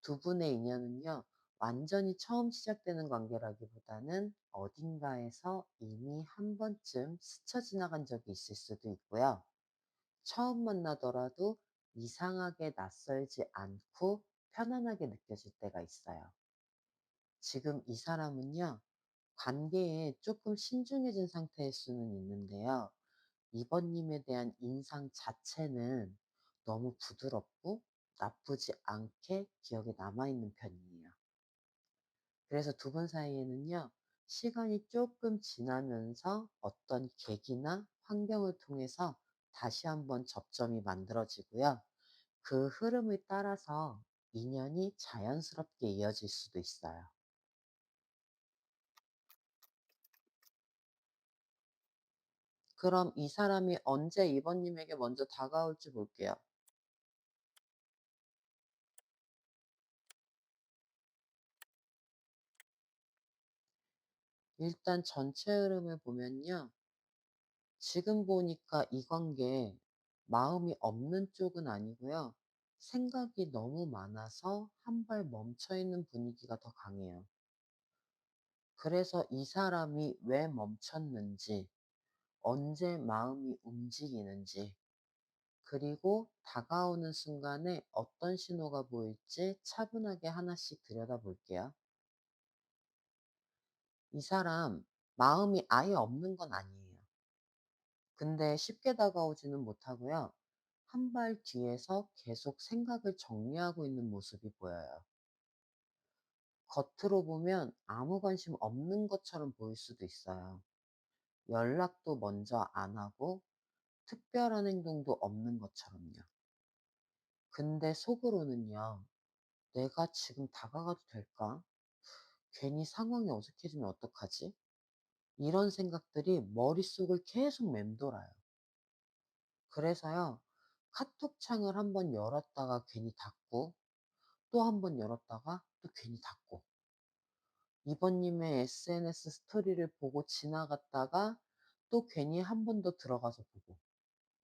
두 분의 인연은요, 완전히 처음 시작되는 관계라기보다는 어딘가에서 이미 한 번쯤 스쳐 지나간 적이 있을 수도 있고요. 처음 만나더라도 이상하게 낯설지 않고 편안하게 느껴질 때가 있어요. 지금 이 사람은요, 관계에 조금 신중해진 상태일 수는 있는데요. 이번님에 대한 인상 자체는 너무 부드럽고 나쁘지 않게 기억에 남아있는 편이에요. 그래서 두 분 사이에는요, 시간이 조금 지나면서 어떤 계기나 환경을 통해서 다시 한번 접점이 만들어지고요. 그 흐름을 따라서 인연이 자연스럽게 이어질 수도 있어요. 그럼 이 사람이 언제 이번님에게 먼저 다가올지 볼게요. 일단 전체 흐름을 보면요. 지금 보니까 이 관계 마음이 없는 쪽은 아니고요. 생각이 너무 많아서 한 발 멈춰 있는 분위기가 더 강해요. 그래서 이 사람이 왜 멈췄는지, 언제 마음이 움직이는지, 그리고 다가오는 순간에 어떤 신호가 보일지 차분하게 하나씩 들여다볼게요. 이 사람 마음이 아예 없는 건 아니에요. 근데 쉽게 다가오지는 못하고요. 한 발 뒤에서 계속 생각을 정리하고 있는 모습이 보여요. 겉으로 보면 아무 관심 없는 것처럼 보일 수도 있어요. 연락도 먼저 안 하고 특별한 행동도 없는 것처럼요. 근데 속으로는요. '내가 지금 다가가도 될까? 괜히 상황이 어색해지면 어떡하지?' 이런 생각들이 머릿속을 계속 맴돌아요. 그래서요. 카톡창을 한번 열었다가 괜히 닫고 또 한번 열었다가 또 괜히 닫고 이번님의 SNS 스토리를 보고 지나갔다가 또 괜히 한 번 더 들어가서 보고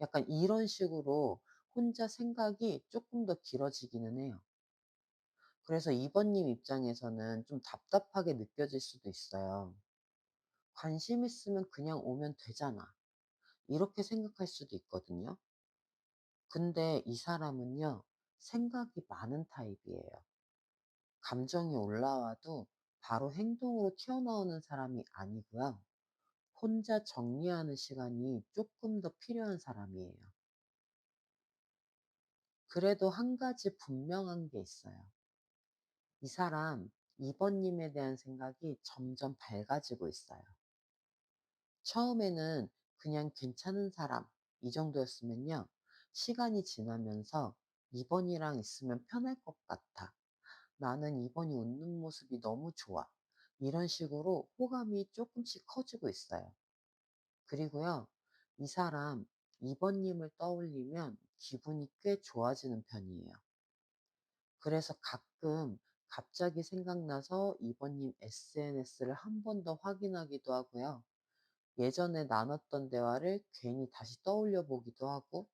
약간 이런 식으로 혼자 생각이 조금 더 길어지기는 해요. 그래서 이번님 입장에서는 좀 답답하게 느껴질 수도 있어요. '관심 있으면 그냥 오면 되잖아.' 이렇게 생각할 수도 있거든요. 근데 이 사람은요. 생각이 많은 타입이에요. 감정이 올라와도 바로 행동으로 튀어나오는 사람이 아니고요. 혼자 정리하는 시간이 조금 더 필요한 사람이에요. 그래도 한 가지 분명한 게 있어요. 이 사람 2 번님에 대한 생각이 점점 밝아지고 있어요. 처음에는 그냥 괜찮은 사람 이 정도였으면요. 시간이 지나면서 2 번이랑 있으면 편할 것 같아. 나는 2 번이 웃는 모습이 너무 좋아. 이런 식으로 호감이 조금씩 커지고 있어요. 그리고요. 이 사람 2 번님을 떠올리면 기분이 꽤 좋아지는 편이에요. 그래서 가끔 갑자기 생각나서 2 번님 SNS를 한 번 더 확인하기도 하고요. 예전에 나눴던 대화를 괜히 다시 떠올려 보기도 하고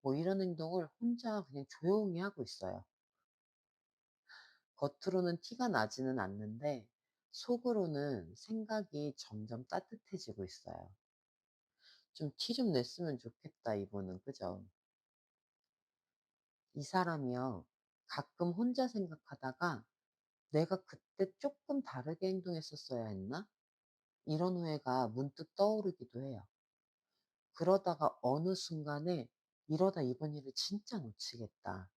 뭐 이런 행동을 혼자 그냥 조용히 하고 있어요. 겉으로는 티가 나지는 않는데 속으로는 생각이 점점 따뜻해지고 있어요. 좀 티 좀 냈으면 좋겠다 이분은. 그죠? 이 사람이요. 가끔 혼자 생각하다가 '내가 그때 조금 다르게 행동했었어야 했나?' 이런 후회가 문득 떠오르기도 해요. 그러다가 어느 순간에 '이러다 이번 일을 진짜 놓치겠다.'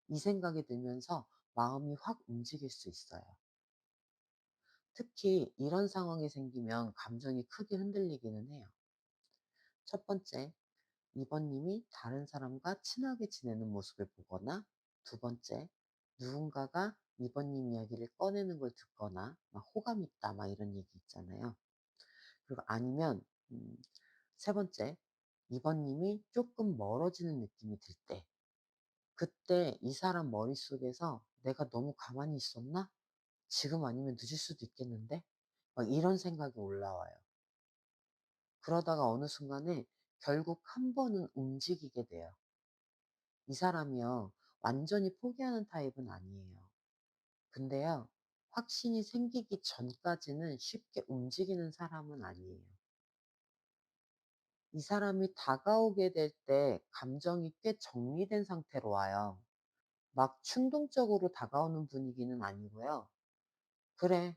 이 생각이 들면서 마음이 확 움직일 수 있어요. 특히 이런 상황이 생기면 감정이 크게 흔들리기는 해요. 첫 번째, 2 번님이 다른 사람과 친하게 지내는 모습을 보거나 두 번째, 누군가가 2 번님 이야기를 꺼내는 걸 듣거나 막 "호감 있다." 막 이런 얘기 있잖아요. 그리고 아니면 음 세 번째, 2 번님이 쪼끔 멀어지는 느낌이 들 때 그때 이 사람 머릿속에서 '내가 너무 가만히 있었나? 지금 아니면 늦을 수도 있겠는데?' 막 이런 생각이 올라와요. 그러다가 어느 순간에 결국 한 번은 움직이게 돼요. 이 사람이요. 완전히 포기하는 타입은 아니에요. 근데요. 확신이 생기기 전까지는 쉽게 움직이는 사람은 아니에요. 이 사람이 다가오게 될 때 감정이 꽤 정리된 상태로 와요. 막 충동적으로 다가오는 분위기는 아니고요. '그래.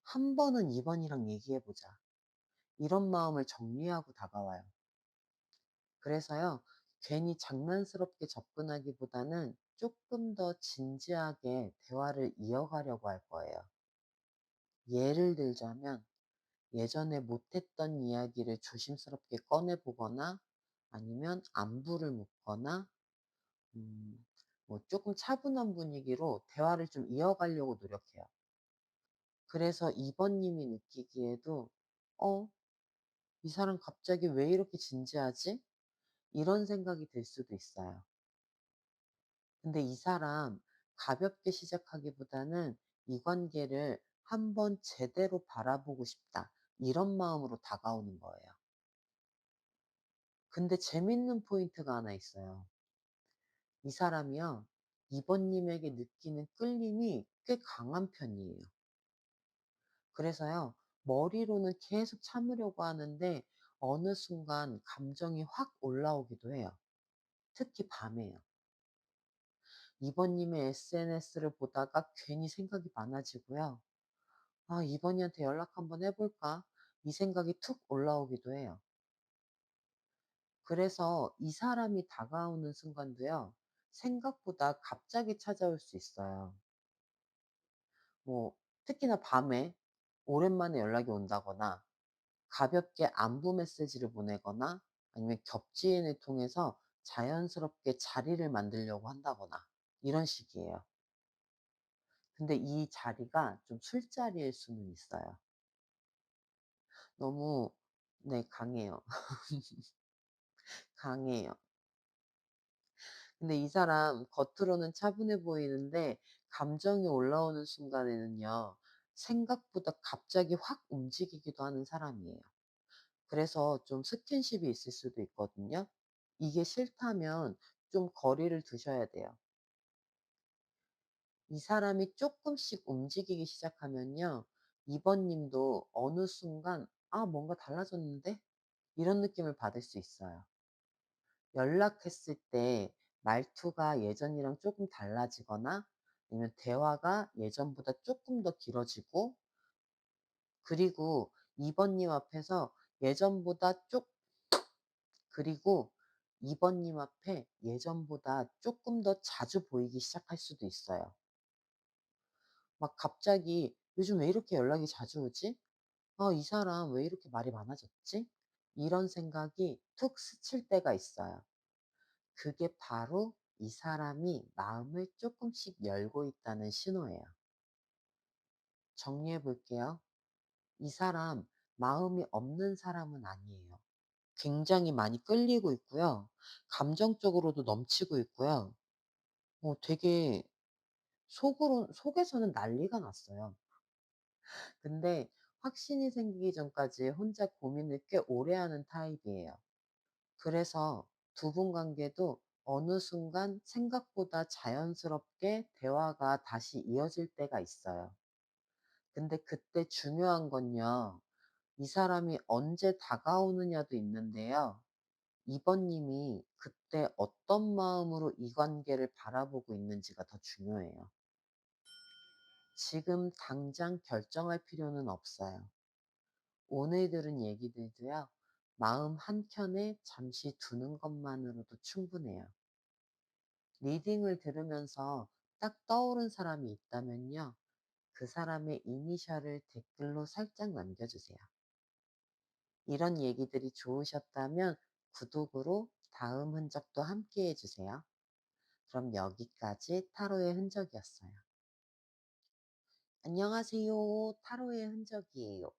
한 번은 이번이랑 얘기해 보자.' 이런 마음을 정리하고 다가와요. 그래서요. 괜히 장난스럽게 접근하기보다는 조금 더 진지하게 대화를 이어가려고 할 거예요. 예를 들자면 예전에 못했던 이야기를 조심스럽게 꺼내 보거나 아니면 안부를 묻거나 음 뭐 조금 차분한 분위기로 대화를 좀 이어가려고 노력해요. 그래서 2 번님이 느끼기에도 '어 이 사람 갑자기 왜 이렇게 진지하지?' 이런 생각이 들 수도 있어요. 근데 이 사람 가볍게 시작하기보다는 '이 관계를 한번 제대로 바라보고 싶다.' 이런 마음으로 다가오는 거예요. 근데 재밌는 포인트가 하나 있어요. 이 사람이요, 2 번님에게 느끼는 끌림이 꽤 강한 편이에요. 그래서요, 머리로는 계속 참으려고 하는데 어느 순간 감정이 확 올라오기도 해요. 특히 밤에요. 2 번님의 SNS를 보다가 괜히 생각이 많아지고요. '아, 2 번이한테 연락 한번 해 볼까?' 이 생각이 툭 올라오기도 해요. 그래서 이 사람이 다가오는 순간도요, 생각보다 갑자기 찾아올 수 있어요. 뭐 특히나 밤에 오랜만에 연락이 온다거나 가볍게 안부 메시지를 보내거나 아니면 겹지인을 통해서 자연스럽게 자리를 만들려고 한다거나 이런 식이에요. 근데 이 자리가 좀 술자리일 수는 있어요. 너무, 네, 강해요. 강해요. 근데 이 사람 겉으로는 차분해 보이는데 감정이 올라오는 순간에는요, 생각보다 갑자기 확 움직이기도 하는 사람이에요. 그래서 좀 스킨십이 있을 수도 있거든요. 이게 싫다면 좀 거리를 두셔야 돼요. 이 사람이 조금씩 움직이기 시작하면요, 2 번님도 어느 순간 '아, 뭔가 달라졌는데?' 이런 느낌을 받을 수 있어요. 연락했을 때 말투가 예전이랑 조금 달라지거나 아니면 대화가 예전보다 조금 더 길어지고, 그리고 2 번님 앞에서 예전보다 쪽 그리고 2 번님 앞에 예전보다 조금 더 자주 보이기 시작할 수도 있어요. 막 갑자기 '요즘 왜 이렇게 연락이 자주 오지? 이 사람 왜 이렇게 말이 많아졌지?' 이런 생각이 툭 스칠 때가 있어요. 그게 바로 이 사람이 마음을 조금씩 열고 있다는 신호예요. 정리해 볼게요. 이 사람 마음이 없는 사람은 아니에요. 굉장히 많이 끌리고 있고요. 감정적으로도 넘치고 있고요. 되게 속에서는 난리가 났어요. 근데 확신이 생기기 전까지 혼자 고민을 꽤 오래 하는 타입이에요. 그래서 두 분 관계도 어느 순간 생각보다 자연스럽게 대화가 다시 이어질 때가 있어요. 근데 그때 중요한 건요, 이 사람이 언제 다가오느냐도 있는데요. 2 번님이 그때 어떤 마음으로 이 관계를 바라보고 있는지가 더 중요해요. 지금 당장 결정할 필요는 없어요. 오늘 들은 얘기들도요, 마음 한켠에 잠시 두는 것만으로도 충분해요. 리딩을 들으면서 딱 떠오른 사람이 있다면요, 그 사람의 이니셜을 댓글로 살짝 남겨주세요. 이런 얘기들이 좋으셨다면 구독으로 다음 흔적도 함께 해주세요. 그럼 여기까지 타로의 흔적이었어요. 안녕하세요. 타로의 흔적이에요.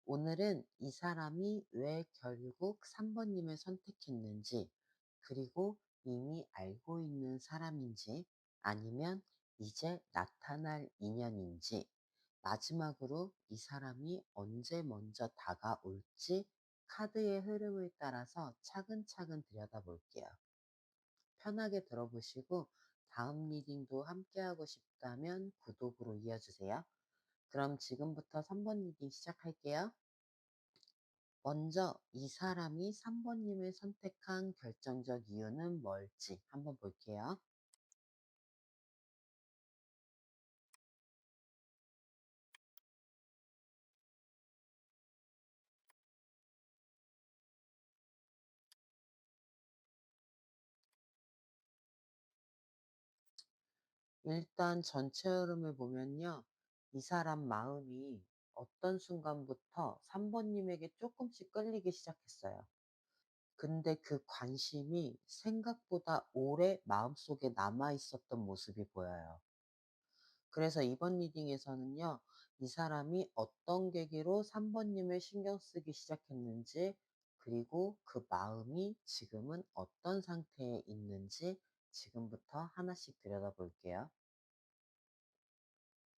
오늘은 이 사람이 왜 결국 3번님을 선택했는지, 그리고 이미 알고 있는 사람인지, 아니면 이제 나타날 인연인지, 마지막으로 이 사람이 언제 먼저 다가올지 카드의 흐름을 따라서 차근차근 들여다볼게요. 편하게 들어보시고 다음 리딩도 함께하고 싶다면 구독으로 이어주세요. 그럼 지금부터 3번 리딩 시작할게요. 먼저 이 사람이 3번님을 선택한 결정적 이유는 뭘지 한번 볼게요. 일단 전체 흐름을 보면요, 이 사람 마음이 어떤 순간부터 3번님에게 조금씩 끌리기 시작했어요. 근데 그 관심이 생각보다 오래 마음속에 남아 있었던 모습이 보여요. 그래서 이번 리딩에서는요, 이 사람이 어떤 계기로 3번님을 신경 쓰기 시작했는지, 그리고 그 마음이 지금은 어떤 상태에 있는지 지금부터 하나씩 들여다볼게요.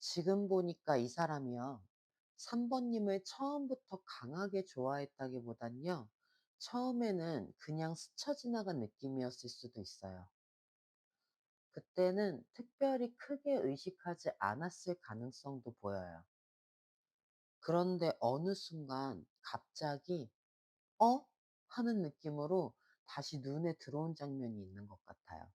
지금 보니까 이 사람이요, 3 번님을 처음부터 강하게 좋아했다기보단요. 처음에는 그냥 스쳐 지나간 느낌이었을 수도 있어요. 그때는 특별히 크게 의식하지 않았을 가능성도 보여요. 그런데 어느 순간 갑자기 '어?' 하는 느낌으로 다시 눈에 들어온 장면이 있는 것 같아요.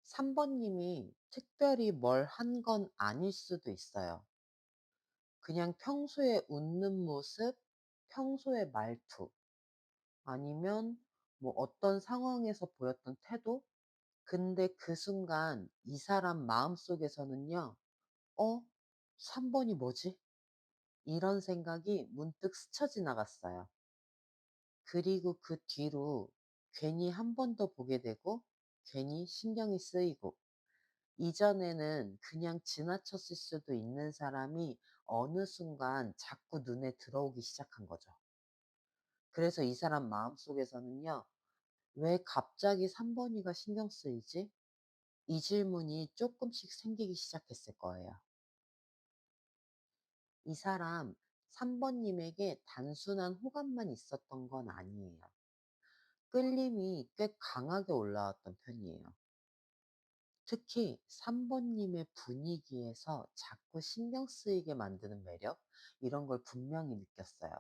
3 번님이 특별히 뭘 한 건 아닐 수도 있어요. 그냥 평소에 웃는 모습, 평소의 말투, 아니면 뭐 어떤 상황에서 보였던 태도? 근데 그 순간 이 사람 마음속에서는요. '어? 3 번이 뭐지?' 이런 생각이 문득 스쳐 지나갔어요. 그리고 그 뒤로 괜히 한 번 더 보게 되고 괜히 신경이 쓰이고, 이전에는 그냥 지나쳤을 수도 있는 사람이 어느 순간 자꾸 눈에 들어오기 시작한 거죠. 그래서 이 사람 마음속에서는요. '왜 갑자기 3 번이가 신경 쓰이지?' 이 질문이 조금씩 생기기 시작했을 거예요. 이 사람 3 번님에게 단순한 호감만 있었던 건 아니에요. 끌림이 꽤 강하게 올라왔던 편이에요. 특히 3 번님의 분위기에서 자꾸 신경 쓰이게 만드는 매력, 이런 걸 분명히 느꼈어요.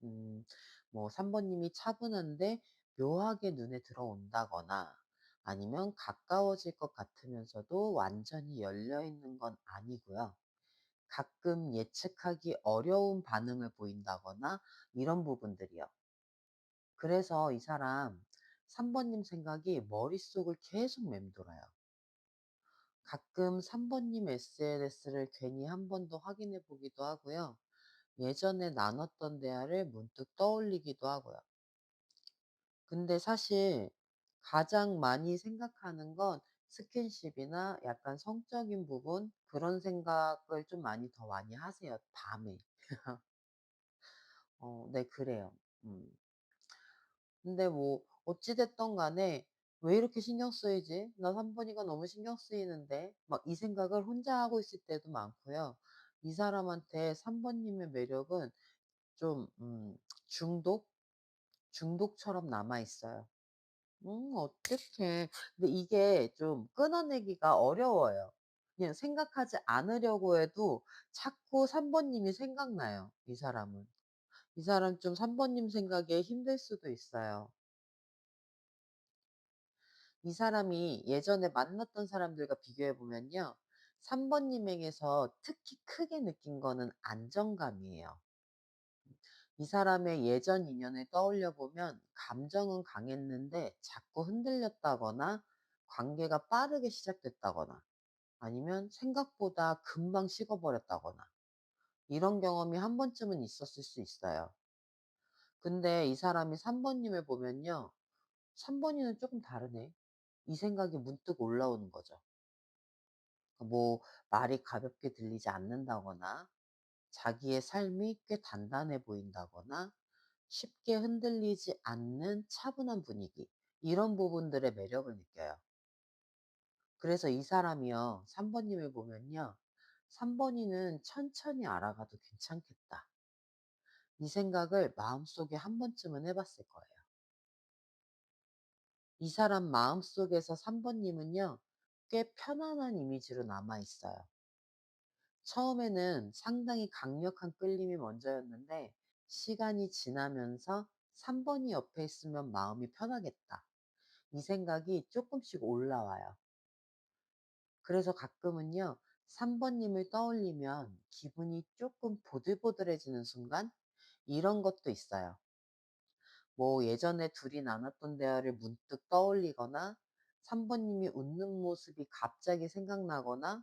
음 뭐 3 번님이 차분한데 묘하게 눈에 들어온다거나, 아니면 가까워질 것 같으면서도 완전히 열려 있는 건 아니고요. 가끔 예측하기 어려운 반응을 보인다거나 이런 부분들이요. 그래서 이 사람 3 번님 생각이 머릿속을 계속 맴돌아요. 가끔 3 번님 SNS를 괜히 한 번 더 확인해 보기도 하고요. 예전에 나눴던 대화를 문득 떠올리기도 하고요. 근데 사실 가장 많이 생각하는 건 스킨십이나 약간 성적인 부분, 그런 생각을 좀 많이 하세요, 밤에. 네, 그래요. 음. 근데 뭐 어찌 됐든 간에 '왜 이렇게 신경 쓰이지? 나 3 번이가 너무 신경 쓰이는데.' 막 이 생각을 혼자 하고 있을 때도 많고요. 이 사람한테 3 번님의 매력은 좀 중독처럼 남아 있어요. 어떡해. 근데 이게 좀 끊어내기가 어려워요. 그냥 생각하지 않으려고 해도 자꾸 3 번님이 생각나요, 이 사람은. 이 사람 좀 3 번님 생각에 힘들 수도 있어요. 이 사람이 예전에 만났던 사람들과 비교해 보면요. 3 번님에게서 특히 크게 느낀 거는 안정감이에요. 이 사람의 예전 인연을 떠올려 보면 감정은 강했는데 자꾸 흔들렸다거나, 관계가 빠르게 시작됐다거나, 아니면 생각보다 금방 식어버렸다거나, 이런 경험이 한 번쯤은 있었을 수 있어요. 근데 이 사람이 3 번님을 보면요. '삼 번이는 조금 다르네.' 이 생각이 문득 올라오는 거죠. 뭐 말이 가볍게 들리지 않는다거나, 자기의 삶이 꽤 단단해 보인다거나, 쉽게 흔들리지 않는 차분한 분위기, 이런 부분들의 매력을 느껴요. 그래서 이 사람이요. 3 번님을 보면요. '삼 번이는 천천히 알아가도 괜찮겠다.' 이 생각을 마음속에 한 번쯤은 해 봤을 거예요. 이 사람 마음속에서 3 번님은요. 꽤 편안한 이미지로 남아 있어요. 처음에는 상당히 강력한 끌림이 먼저였는데, 시간이 지나면서 3 번이 옆에 있으면 마음이 편하겠다, 이 생각이 조금씩 올라와요. 그래서 가끔은요. 3 번님을 떠올리면 기분이 조금 보들보들해지는 순간, 이런 것도 있어요. 뭐 예전에 둘이 나눴던 대화를 문득 떠올리거나, 3 번님이 웃는 모습이 갑자기 생각나거나,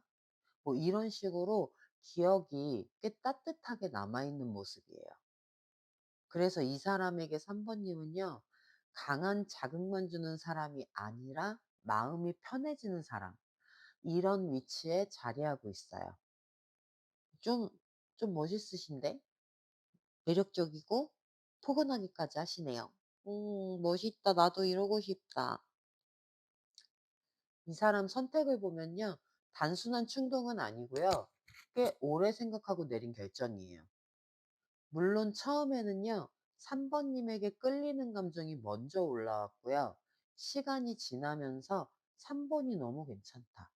뭐 이런 식으로 기억이 꽤 따뜻하게 남아있는 모습이에요. 그래서 이 사람에게 3 번님은요. 강한 자극만 주는 사람이 아니라 마음이 편해지는 사람, 이런 위치에 자리하고 있어요. 좀 좀 멋있으신데? 매력적이고 포근하기까지 하시네요. 멋있다. 나도 이러고 싶다. 이 사람 선택을 보면요. 단순한 충동은 아니고요. 꽤 오래 생각하고 내린 결정이에요. 물론 처음에는요, 3번 님에게 끌리는 감정이 먼저 올라왔고요. 시간이 지나면서 3번이 너무 괜찮다.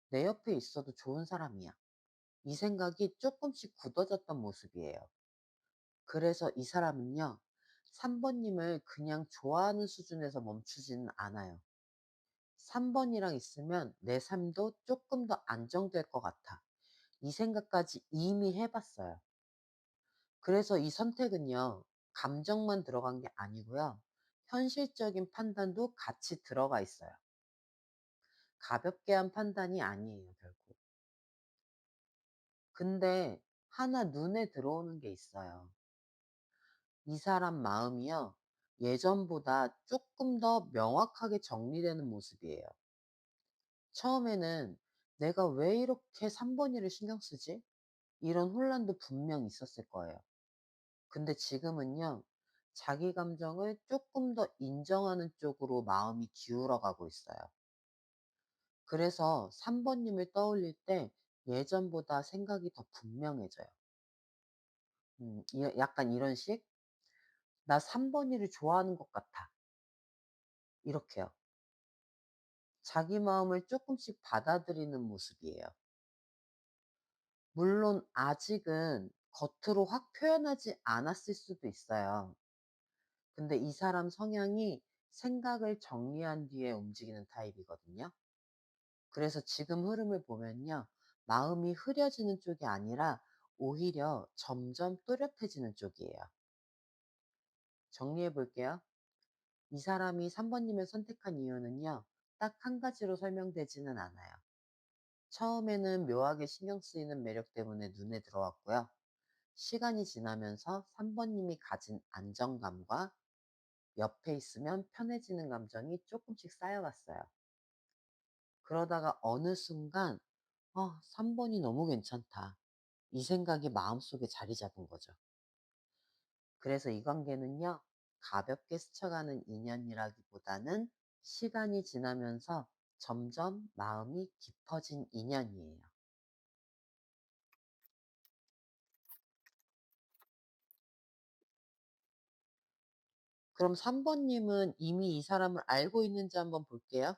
내 옆에 있어도 좋은 사람이야. 이 생각이 조금씩 굳어졌던 모습이에요. 그래서 이 사람은요, 3번 님을 그냥 좋아하는 수준에서 멈추지는 않아요. 3번이랑 있으면 내 삶도 조금 더 안정될 것 같아. 이 생각까지 이미 해봤어요. 그래서 이 선택은요, 감정만 들어간 게 아니고요. 현실적인 판단도 같이 들어가 있어요. 가볍게 한 판단이 아니에요, 결국. 근데 하나 눈에 들어오는 게 있어요. 이 사람 마음이요, 예전보다 조금 더 명확하게 정리되는 모습이에요. 처음에는 내가 왜 이렇게 3번이를 신경 쓰지? 이런 혼란도 분명 있었을 거예요. 근데 지금은요, 자기 감정을 조금 더 인정하는 쪽으로 마음이 기울어 가고 있어요. 그래서 3번 님을 떠올릴 때 예전보다 생각이 더 분명해져요. 약간 이런 식? 나 3번이를 좋아하는 것 같아. 이렇게요. 자기 마음을 조금씩 받아들이는 모습이에요. 물론 아직은 겉으로 확 표현하지 않았을 수도 있어요. 근데 이 사람 성향이 생각을 정리한 뒤에 움직이는 타입이거든요. 그래서 지금 흐름을 보면요. 마음이 흐려지는 쪽이 아니라 오히려 점점 또렷해지는 쪽이에요. 정리해 볼게요. 이 사람이 3번 님을 선택한 이유는요. 딱 한 가지로 설명되지는 않아요. 처음에는 묘하게 신경 쓰이는 매력 때문에 눈에 들어왔고요. 시간이 지나면서 3번 님이 가진 안정감과 옆에 있으면 편해지는 감정이 조금씩 쌓여갔어요. 그러다가 어느 순간 3번이 너무 괜찮다. 이 생각이 마음속에 자리 잡은 거죠. 그래서 이 관계는요, 가볍게 스쳐가는 인연이라기보다는 시간이 지나면서 점점 마음이 깊어진 인연이에요. 그럼 3번 님은 이미 이 사람을 알고 있는지 한번 볼게요.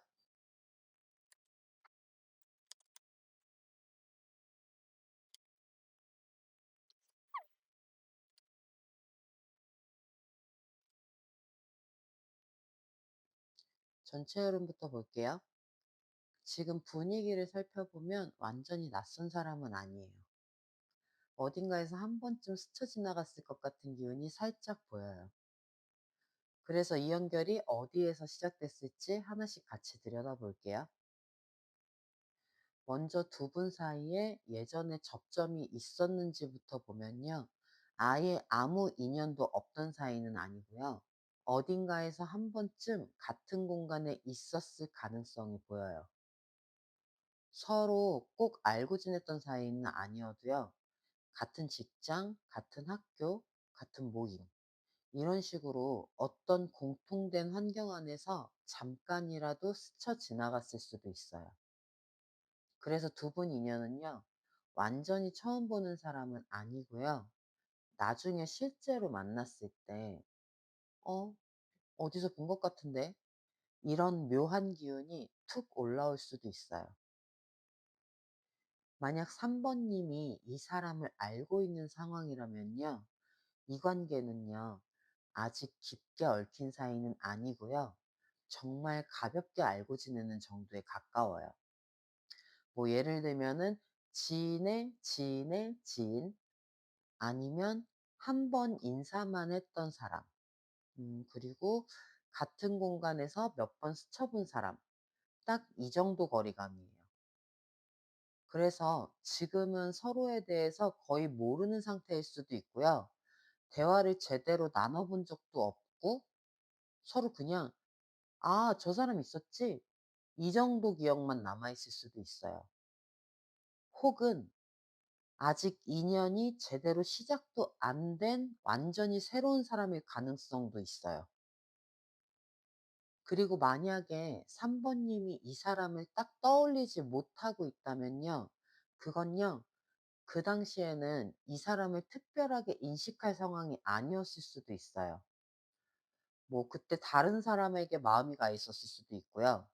전체 흐름부터 볼게요. 지금 분위기를 살펴보면 완전히 낯선 사람은 아니에요. 어딘가에서 한 번쯤 스쳐 지나갔을 것 같은 기운이 살짝 보여요. 그래서 이 연결이 어디에서 시작됐을지 하나씩 같이 들여다볼게요. 먼저 두 분 사이에 예전에 접점이 있었는지부터 보면요. 아예 아무 인연도 없던 사이는 아니고요. 어딘가에서 한 번쯤 같은 공간에 있었을 가능성이 보여요. 서로 꼭 알고 지냈던 사이는 아니어도요. 같은 직장, 같은 학교, 같은 모임. 이런 식으로 어떤 공통된 환경 안에서 잠깐이라도 스쳐 지나갔을 수도 있어요. 그래서 두 분 인연은요, 완전히 처음 보는 사람은 아니고요. 나중에 실제로 만났을 때, 어, 어디서 본 것 같은데? 이런 묘한 기운이 툭 올라올 수도 있어요. 만약 3번 님이 이 사람을 알고 있는 상황이라면요. 이 관계는요. 아직 깊게 얽힌 사이는 아니고요. 정말 가볍게 알고 지내는 정도에 가까워요. 뭐 예를 들면은 지인의 지인의 지인 아니면 한 번 인사만 했던 사람 그리고 같은 공간에서 몇 번 스쳐본 사람 딱 이 정도 거리감이에요. 그래서 지금은 서로에 대해서 거의 모르는 상태일 수도 있고요. 대화를 제대로 나눠본 적도 없고 서로 그냥 '아 저 사람 있었지?' 이 정도 기억만 남아 있을 수도 있어요. 혹은 아직 인연이 제대로 시작도 안 된 완전히 새로운 사람일 가능성도 있어요. 그리고 만약에 3번 님이 이 사람을 딱 떠올리지 못하고 있다면요. 그건요. 그 당시에는 이 사람을 특별하게 인식할 상황이 아니었을 수도 있어요. 뭐 그때 다른 사람에게 마음이 가 있었을 수도 있고요.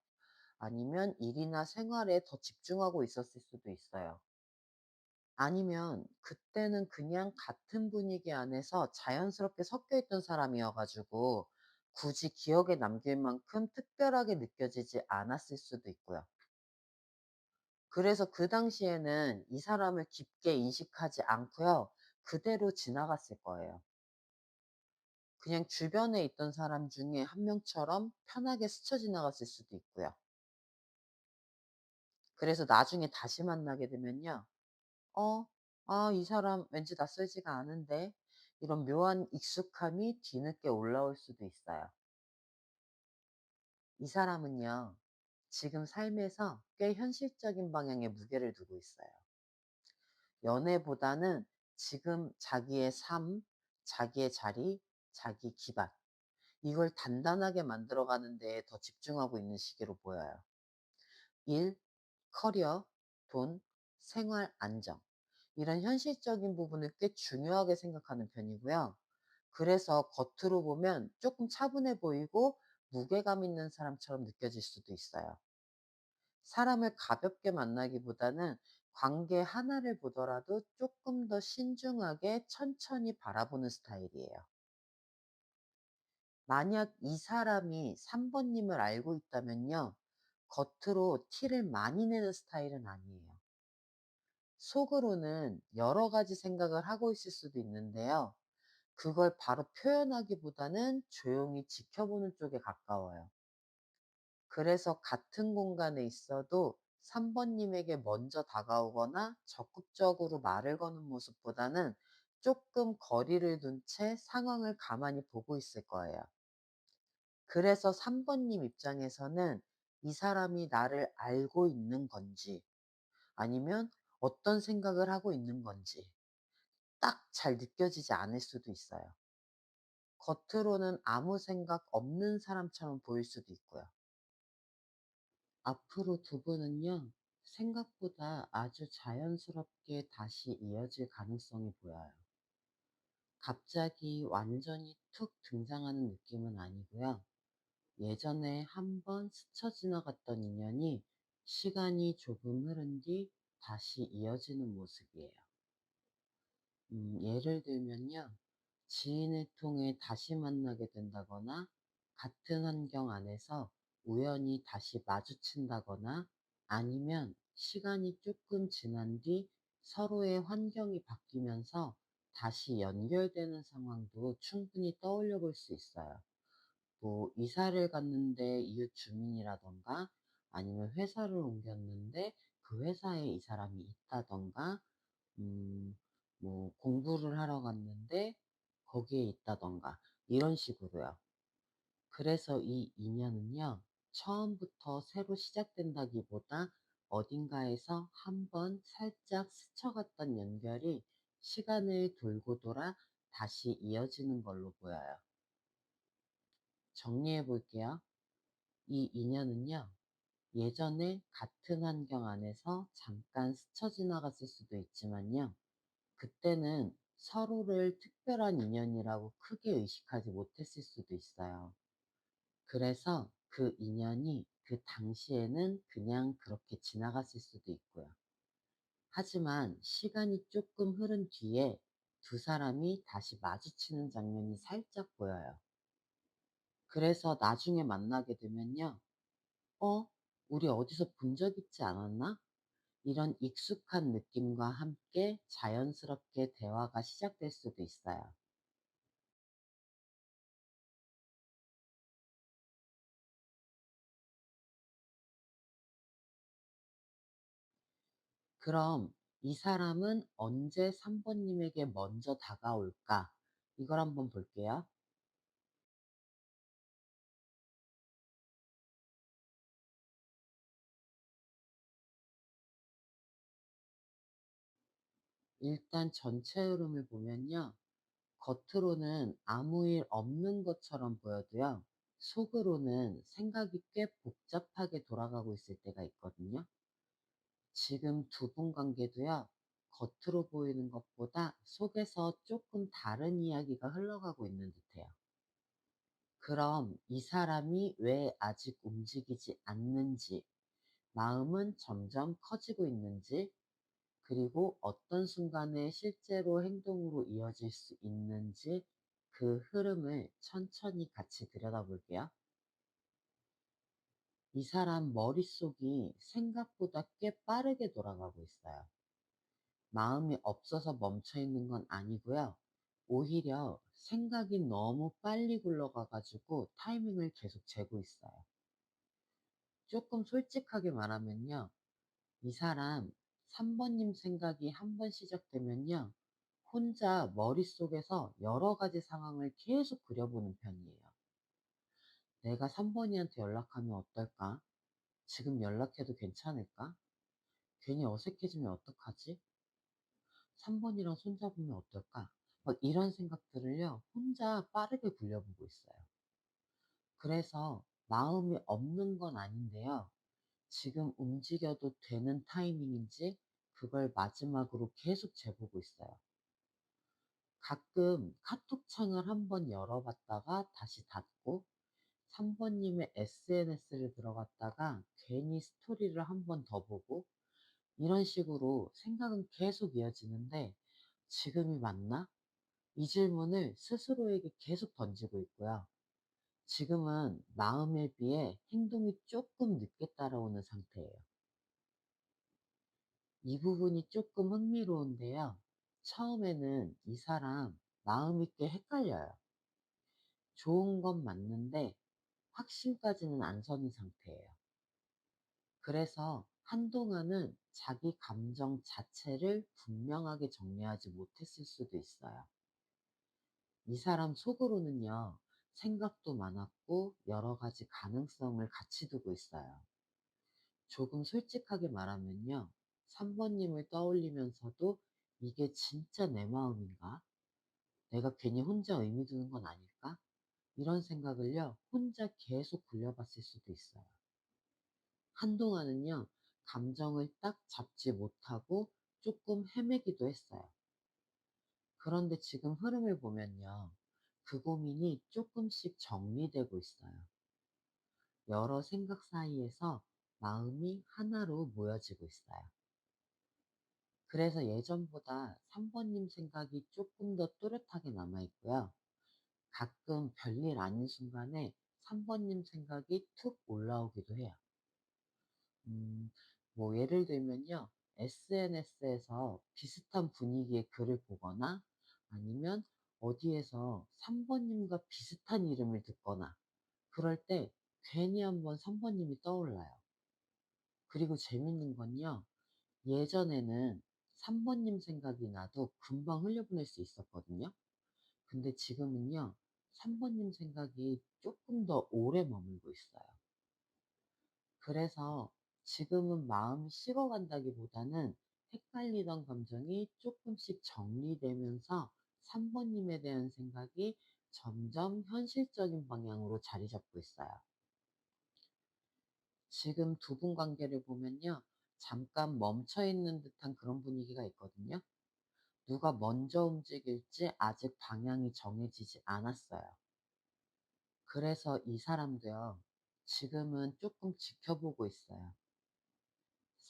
아니면 일이나 생활에 더 집중하고 있었을 수도 있어요. 아니면 그때는 그냥 같은 분위기 안에서 자연스럽게 섞여 있던 사람이어 가지고 굳이 기억에 남길 만큼 특별하게 느껴지지 않았을 수도 있고요. 그래서 그 당시에는 이 사람을 깊게 인식하지 않고요. 그대로 지나갔을 거예요. 그냥 주변에 있던 사람 중에 한 명처럼 편하게 스쳐 지나갔을 수도 있고요. 그래서 나중에 다시 만나게 되면요. '어 이 사람 왠지 낯설지가 않은데.' 이런 묘한 익숙함이 뒤늦게 올라올 수도 있어요. 이 사람은요. 지금 삶에서 꽤 현실적인 방향에 무게를 두고 있어요. 연애보다는 지금 자기의 삶, 자기의 자리, 자기 기반 이걸 단단하게 만들어가는 데에 더 집중하고 있는 시기로 보여요. 일, 커리어, 돈, 생활 안정 이런 현실적인 부분을 꽤 중요하게 생각하는 편이고요. 그래서 겉으로 보면 조금 차분해 보이고 무게감 있는 사람처럼 느껴질 수도 있어요. 사람을 가볍게 만나기보다는 관계 하나를 보더라도 조금 더 신중하게 천천히 바라보는 스타일이에요. 만약 이 사람이 3 번님을 알고 있다면요. 겉으로 티를 많이 내는 스타일은 아니에요. 속으로는 여러 가지 생각을 하고 있을 수도 있는데요. 그걸 바로 표현하기보다는 조용히 지켜보는 쪽에 가까워요. 그래서 같은 공간에 있어도 3 번님에게 먼저 다가오거나 적극적으로 말을 거는 모습보다는 조금 거리를 둔 채 상황을 가만히 보고 있을 거예요. 그래서 3 번님 입장에서는 이 사람이 나를 알고 있는 건지 아니면 어떤 생각을 하고 있는 건지 딱 잘 느껴지지 않을 수도 있어요. 겉으로는 아무 생각 없는 사람처럼 보일 수도 있고요. 앞으로 두 분은요, 생각보다 아주 자연스럽게 다시 이어질 가능성이 보여요. 갑자기 완전히 툭 등장하는 느낌은 아니고요. 예전에 한번 스쳐 지나갔던 인연이 시간이 조금 흐른 뒤 다시 이어지는 모습이에요. 예를 들면요. 지인을 통해 다시 만나게 된다거나 같은 환경 안에서 우연히 다시 마주친다거나 아니면 시간이 조금 지난 뒤 서로의 환경이 바뀌면서 다시 연결되는 상황도 충분히 떠올려 볼 수 있어요. 뭐 이사를 갔는데 이웃 주민이라던가 아니면 회사를 옮겼는데 그 회사에 이 사람이 있다던가 음 뭐 공부를 하러 갔는데 거기에 있다던가 이런 식으로요. 그래서 이 인연은요. 처음부터 새로 시작된다기보다 어딘가에서 한번 살짝 스쳐갔던 연결이 시간을 돌고 돌아 다시 이어지는 걸로 보여요. 정리해 볼게요. 이 인연은요. 예전에 같은 환경 안에서 잠깐 스쳐 지나갔을 수도 있지만요. 그때는 서로를 특별한 인연이라고 크게 의식하지 못했을 수도 있어요. 그래서 그 인연이 그 당시에는 그냥 그렇게 지나갔을 수도 있고요. 하지만 시간이 조금 흐른 뒤에 두 사람이 다시 마주치는 장면이 살짝 보여요. 그래서 나중에 만나게 되면요. 어? 우리 어디서 본 적 있지 않았나? 이런 익숙한 느낌과 함께 자연스럽게 대화가 시작될 수도 있어요. 그럼 이 사람은 언제 3 번님에게 먼저 다가올까? 이걸 한번 볼게요. 일단 전체 흐름을 보면요. 겉으로는 아무 일 없는 것처럼 보여도요. 속으로는 생각이 꽤 복잡하게 돌아가고 있을 때가 있거든요. 지금 두 분 관계도요. 겉으로 보이는 것보다 속에서 조금 다른 이야기가 흘러가고 있는 듯해요. 그럼 이 사람이 왜 아직 움직이지 않는지, 마음은 점점 커지고 있는지, 그리고 어떤 순간에 실제로 행동으로 이어질 수 있는지 그 흐름을 천천히 같이 들여다볼게요. 이 사람 머릿속이 생각보다 꽤 빠르게 돌아가고 있어요. 마음이 없어서 멈춰 있는 건 아니고요. 오히려 생각이 너무 빨리 굴러가가지고 타이밍을 계속 재고 있어요. 조금 솔직하게 말하면요. 이 사람 3번님 생각이 한 번 시작되면요. 혼자 머릿속에서 여러 가지 상황을 계속 그려보는 편이에요. 내가 3번이한테 연락하면 어떨까? 지금 연락해도 괜찮을까? 괜히 어색해지면 어떡하지? 3번이랑 손잡으면 어떨까? 막 이런 생각들을요, 혼자 빠르게 굴려보고 있어요. 그래서 마음이 없는 건 아닌데요. 지금 움직여도 되는 타이밍인지 그걸 마지막으로 계속 재보고 있어요. 가끔 카톡창을 한번 열어봤다가 다시 닫고 3번님의 SNS를 들어갔다가 괜히 스토리를 한번 더 보고 이런 식으로 생각은 계속 이어지는데 지금이 맞나? 이 질문을 스스로에게 계속 던지고 있고요. 지금은 마음에 비해 행동이 조금 늦게 따라오는 상태예요. 이 부분이 조금 흥미로운데요. 처음에는 이 사람 마음이 꽤 헷갈려요. 좋은 건 맞는데 확신까지는 안 서는 상태예요. 그래서 한동안은 자기 감정 자체를 분명하게 정리하지 못했을 수도 있어요. 이 사람 속으로는요, 생각도 많았고 여러 가지 가능성을 같이 두고 있어요. 조금 솔직하게 말하면요, 3번님을 떠올리면서도 이게 진짜 내 마음인가? 내가 괜히 혼자 의미 두는 건 아닐까? 이런 생각을요, 혼자 계속 굴려봤을 수도 있어요. 한동안은요, 감정을 딱 잡지 못하고 조금 헤매기도 했어요. 그런데 지금 흐름을 보면요, 그 고민이 조금씩 정리되고 있어요. 여러 생각 사이에서 마음이 하나로 모여지고 있어요. 그래서 예전보다 3번님 생각이 조금 더 또렷하게 남아있고요. 가끔 별일 아닌 순간에 3번님 생각이 툭 올라오기도 해요. 음, 뭐 예를 들면요. SNS에서 비슷한 분위기의 글을 보거나 아니면 어디에서 3번님과 비슷한 이름을 듣거나 그럴 때 괜히 한번 3번님이 떠올라요. 그리고 재밌는 건요. 예전에는 3번님 생각이 나도 금방 흘려보낼 수 있었거든요. 근데 지금은요. 3번님 생각이 조금 더 오래 머물고 있어요. 그래서 지금은 마음이 식어간다기보다는 헷갈리던 감정이 조금씩 정리되면서 3번님에 대한 생각이 점점 현실적인 방향으로 자리 잡고 있어요. 지금 두 분 관계를 보면요. 잠깐 멈춰 있는 듯한 그런 분위기가 있거든요. 누가 먼저 움직일지 아직 방향이 정해지지 않았어요. 그래서 이 사람도요. 지금은 조금 지켜보고 있어요.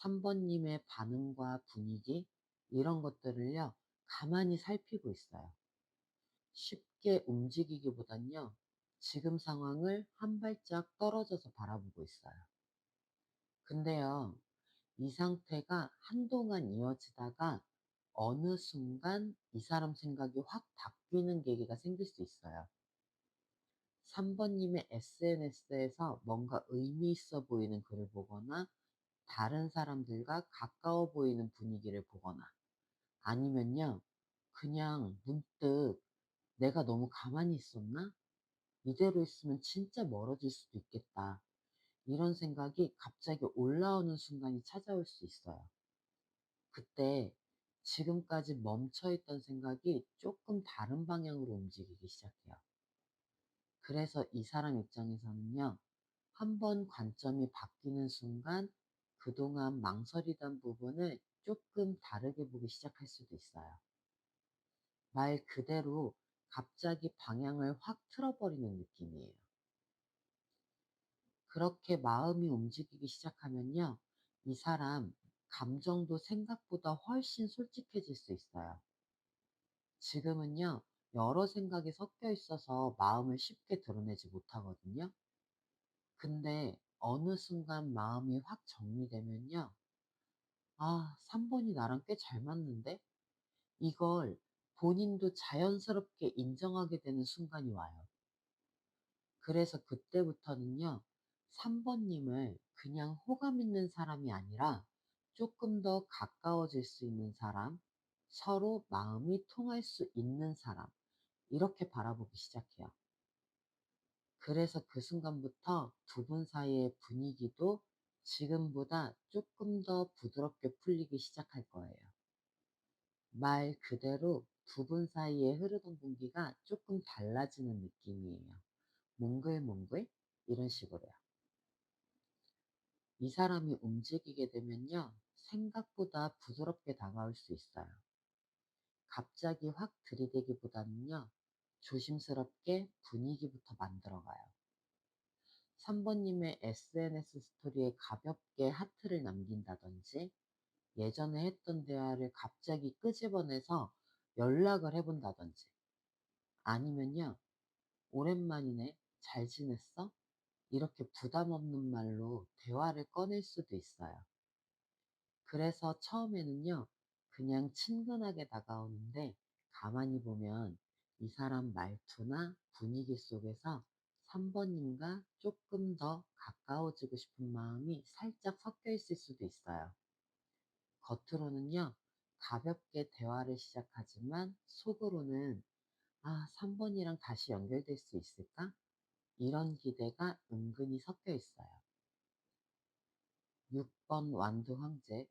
3번님의 반응과 분위기, 이런 것들을요, 가만히 살피고 있어요. 쉽게 움직이기보단요, 지금 상황을 한 발짝 떨어져서 바라보고 있어요. 근데요, 이 상태가 한동안 이어지다가 어느 순간 이 사람 생각이 확 바뀌는 계기가 생길 수 있어요. 3번님의 SNS에서 뭔가 의미 있어 보이는 글을 보거나 다른 사람들과 가까워 보이는 분위기를 보거나 아니면요, 그냥 문득 '내가 너무 가만히 있었나? 이대로 있으면 진짜 멀어질 수도 있겠다.' 이런 생각이 갑자기 올라오는 순간이 찾아올 수 있어요. 그때 지금까지 멈춰 있던 생각이 조금 다른 방향으로 움직이기 시작해요. 그래서 이 사람 입장에서는요. 한 번 관점이 바뀌는 순간 그동안 망설이던 부분을 조금 다르게 보기 시작할 수도 있어요. 말 그대로 갑자기 방향을 확 틀어버리는 느낌이에요. 그렇게 마음이 움직이기 시작하면요. 이 사람 감정도 생각보다 훨씬 솔직해질 수 있어요. 지금은요. 여러 생각이 섞여 있어서 마음을 쉽게 드러내지 못하거든요. 근데 어느 순간 마음이 확 정리되면요. 3번이 나랑 꽤 잘 맞는데? 이걸 본인도 자연스럽게 인정하게 되는 순간이 와요. 그래서 그때부터는요. 3번님을 그냥 호감 있는 사람이 아니라 조금 더 가까워질 수 있는 사람, 서로 마음이 통할 수 있는 사람, 이렇게 바라보기 시작해요. 그래서 그 순간부터 두 분 사이의 분위기도 지금보다 조금 더 부드럽게 풀리기 시작할 거예요. 말 그대로 두 분 사이에 흐르던 공기가 조금 달라지는 느낌이에요. 몽글몽글 이런 식으로요. 이 사람이 움직이게 되면요. 생각보다 부드럽게 다가올 수 있어요. 갑자기 확 들이대기보다는요. 조심스럽게 분위기부터 만들어가요. 3번님의 SNS 스토리에 가볍게 하트를 남긴다든지 예전에 했던 대화를 갑자기 끄집어내서 연락을 해본다든지 아니면요. 오랜만이네. 잘 지냈어? 이렇게 부담 없는 말로 대화를 꺼낼 수도 있어요. 그래서 처음에는요. 그냥 친근하게 다가오는데 가만히 보면 이 사람 말투나 분위기 속에서 3번님과 조금 더 가까워지고 싶은 마음이 살짝 섞여 있을 수도 있어요. 겉으로는요. 가볍게 대화를 시작하지만 속으로는 3번이랑 다시 연결될 수 있을까? 이런 기대가 은근히 섞여 있어요. 6번 완두 황제.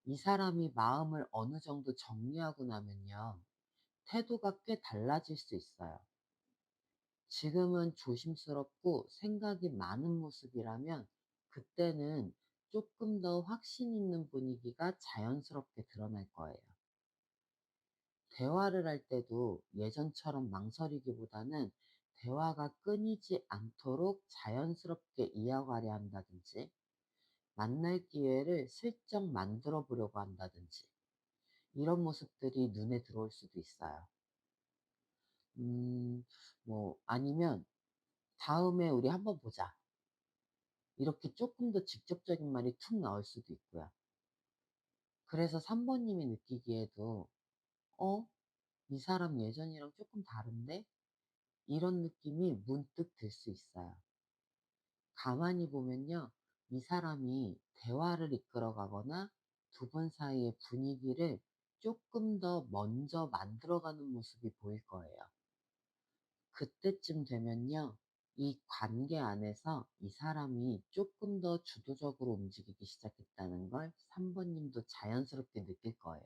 이 사람이 마음을 어느 정도 정리하고 나면요. 태도가 꽤 달라질 수 있어요. 지금은 조심스럽고 생각이 많은 모습이라면 그때는 조금 더 확신 있는 분위기가 자연스럽게 드러날 거예요. 대화를 할 때도 예전처럼 망설이기보다는 대화가 끊이지 않도록 자연스럽게 이어가려 한다든지 만날 기회를 슬쩍 만들어 보려고 한다든지 이런 모습들이 눈에 들어올 수도 있어요. 음, 아니면 다음에 우리 한번 보자. 이렇게 조금 더 직접적인 말이 툭 나올 수도 있고요. 그래서 3번님이 느끼기에도, 어? 이 사람 예전이랑 조금 다른데? 이런 느낌이 문득 들 수 있어요. 가만히 보면요. 이 사람이 대화를 이끌어 가거나 두 분 사이의 분위기를 조금 더 먼저 만들어가는 모습이 보일 거예요. 그때쯤 되면요. 이 관계 안에서 이 사람이 조금 더 주도적으로 움직이기 시작했다는 걸 3번님도 자연스럽게 느낄 거예요.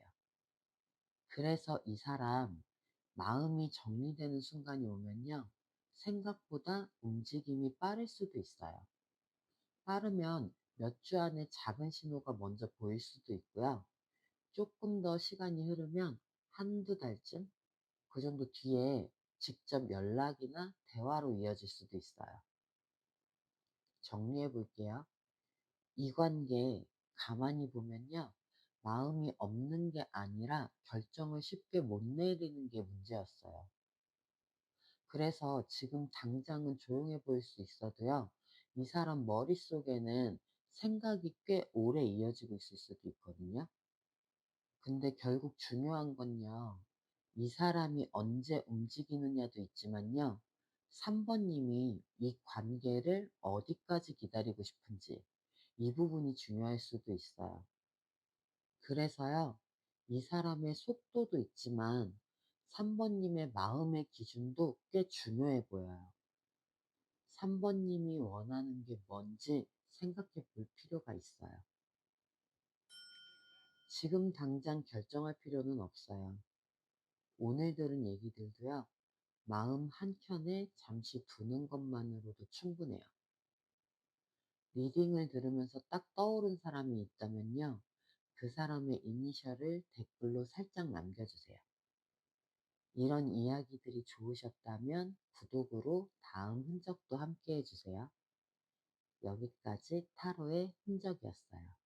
그래서 이 사람 마음이 정리되는 순간이 오면요. 생각보다 움직임이 빠를 수도 있어요. 빠르면 몇 주 안에 작은 신호가 먼저 보일 수도 있고요. 조금 더 시간이 흐르면 한두 달쯤? 그 정도 뒤에 직접 연락이나 대화로 이어질 수도 있어요. 정리해 볼게요. 이 관계 가만히 보면요. 마음이 없는 게 아니라 결정을 쉽게 못 내리는 게 문제였어요. 그래서 지금 당장은 조용해 보일 수 있어도요. 이 사람 머릿속에는 생각이 꽤 오래 이어지고 있을 수도 있거든요. 근데 결국 중요한 건요. 이 사람이 언제 움직이느냐도 있지만요. 3번님이 이 관계를 어디까지 기다리고 싶은지 이 부분이 중요할 수도 있어요. 그래서요. 이 사람의 속도도 있지만 3번님의 마음의 기준도 꽤 중요해 보여요. 3번님이 원하는 게 뭔지 생각해 볼 필요가 있어요. 지금 당장 결정할 필요는 없어요. 오늘 들은 얘기들도요. 마음 한켠에 잠시 두는 것만으로도 충분해요. 리딩을 들으면서 딱 떠오른 사람이 있다면요. 그 사람의 이니셜을 댓글로 살짝 남겨주세요. 이런 이야기들이 좋으셨다면 구독으로 다음 흔적도 함께 해주세요. 여기까지 타로의 흔적이었어요.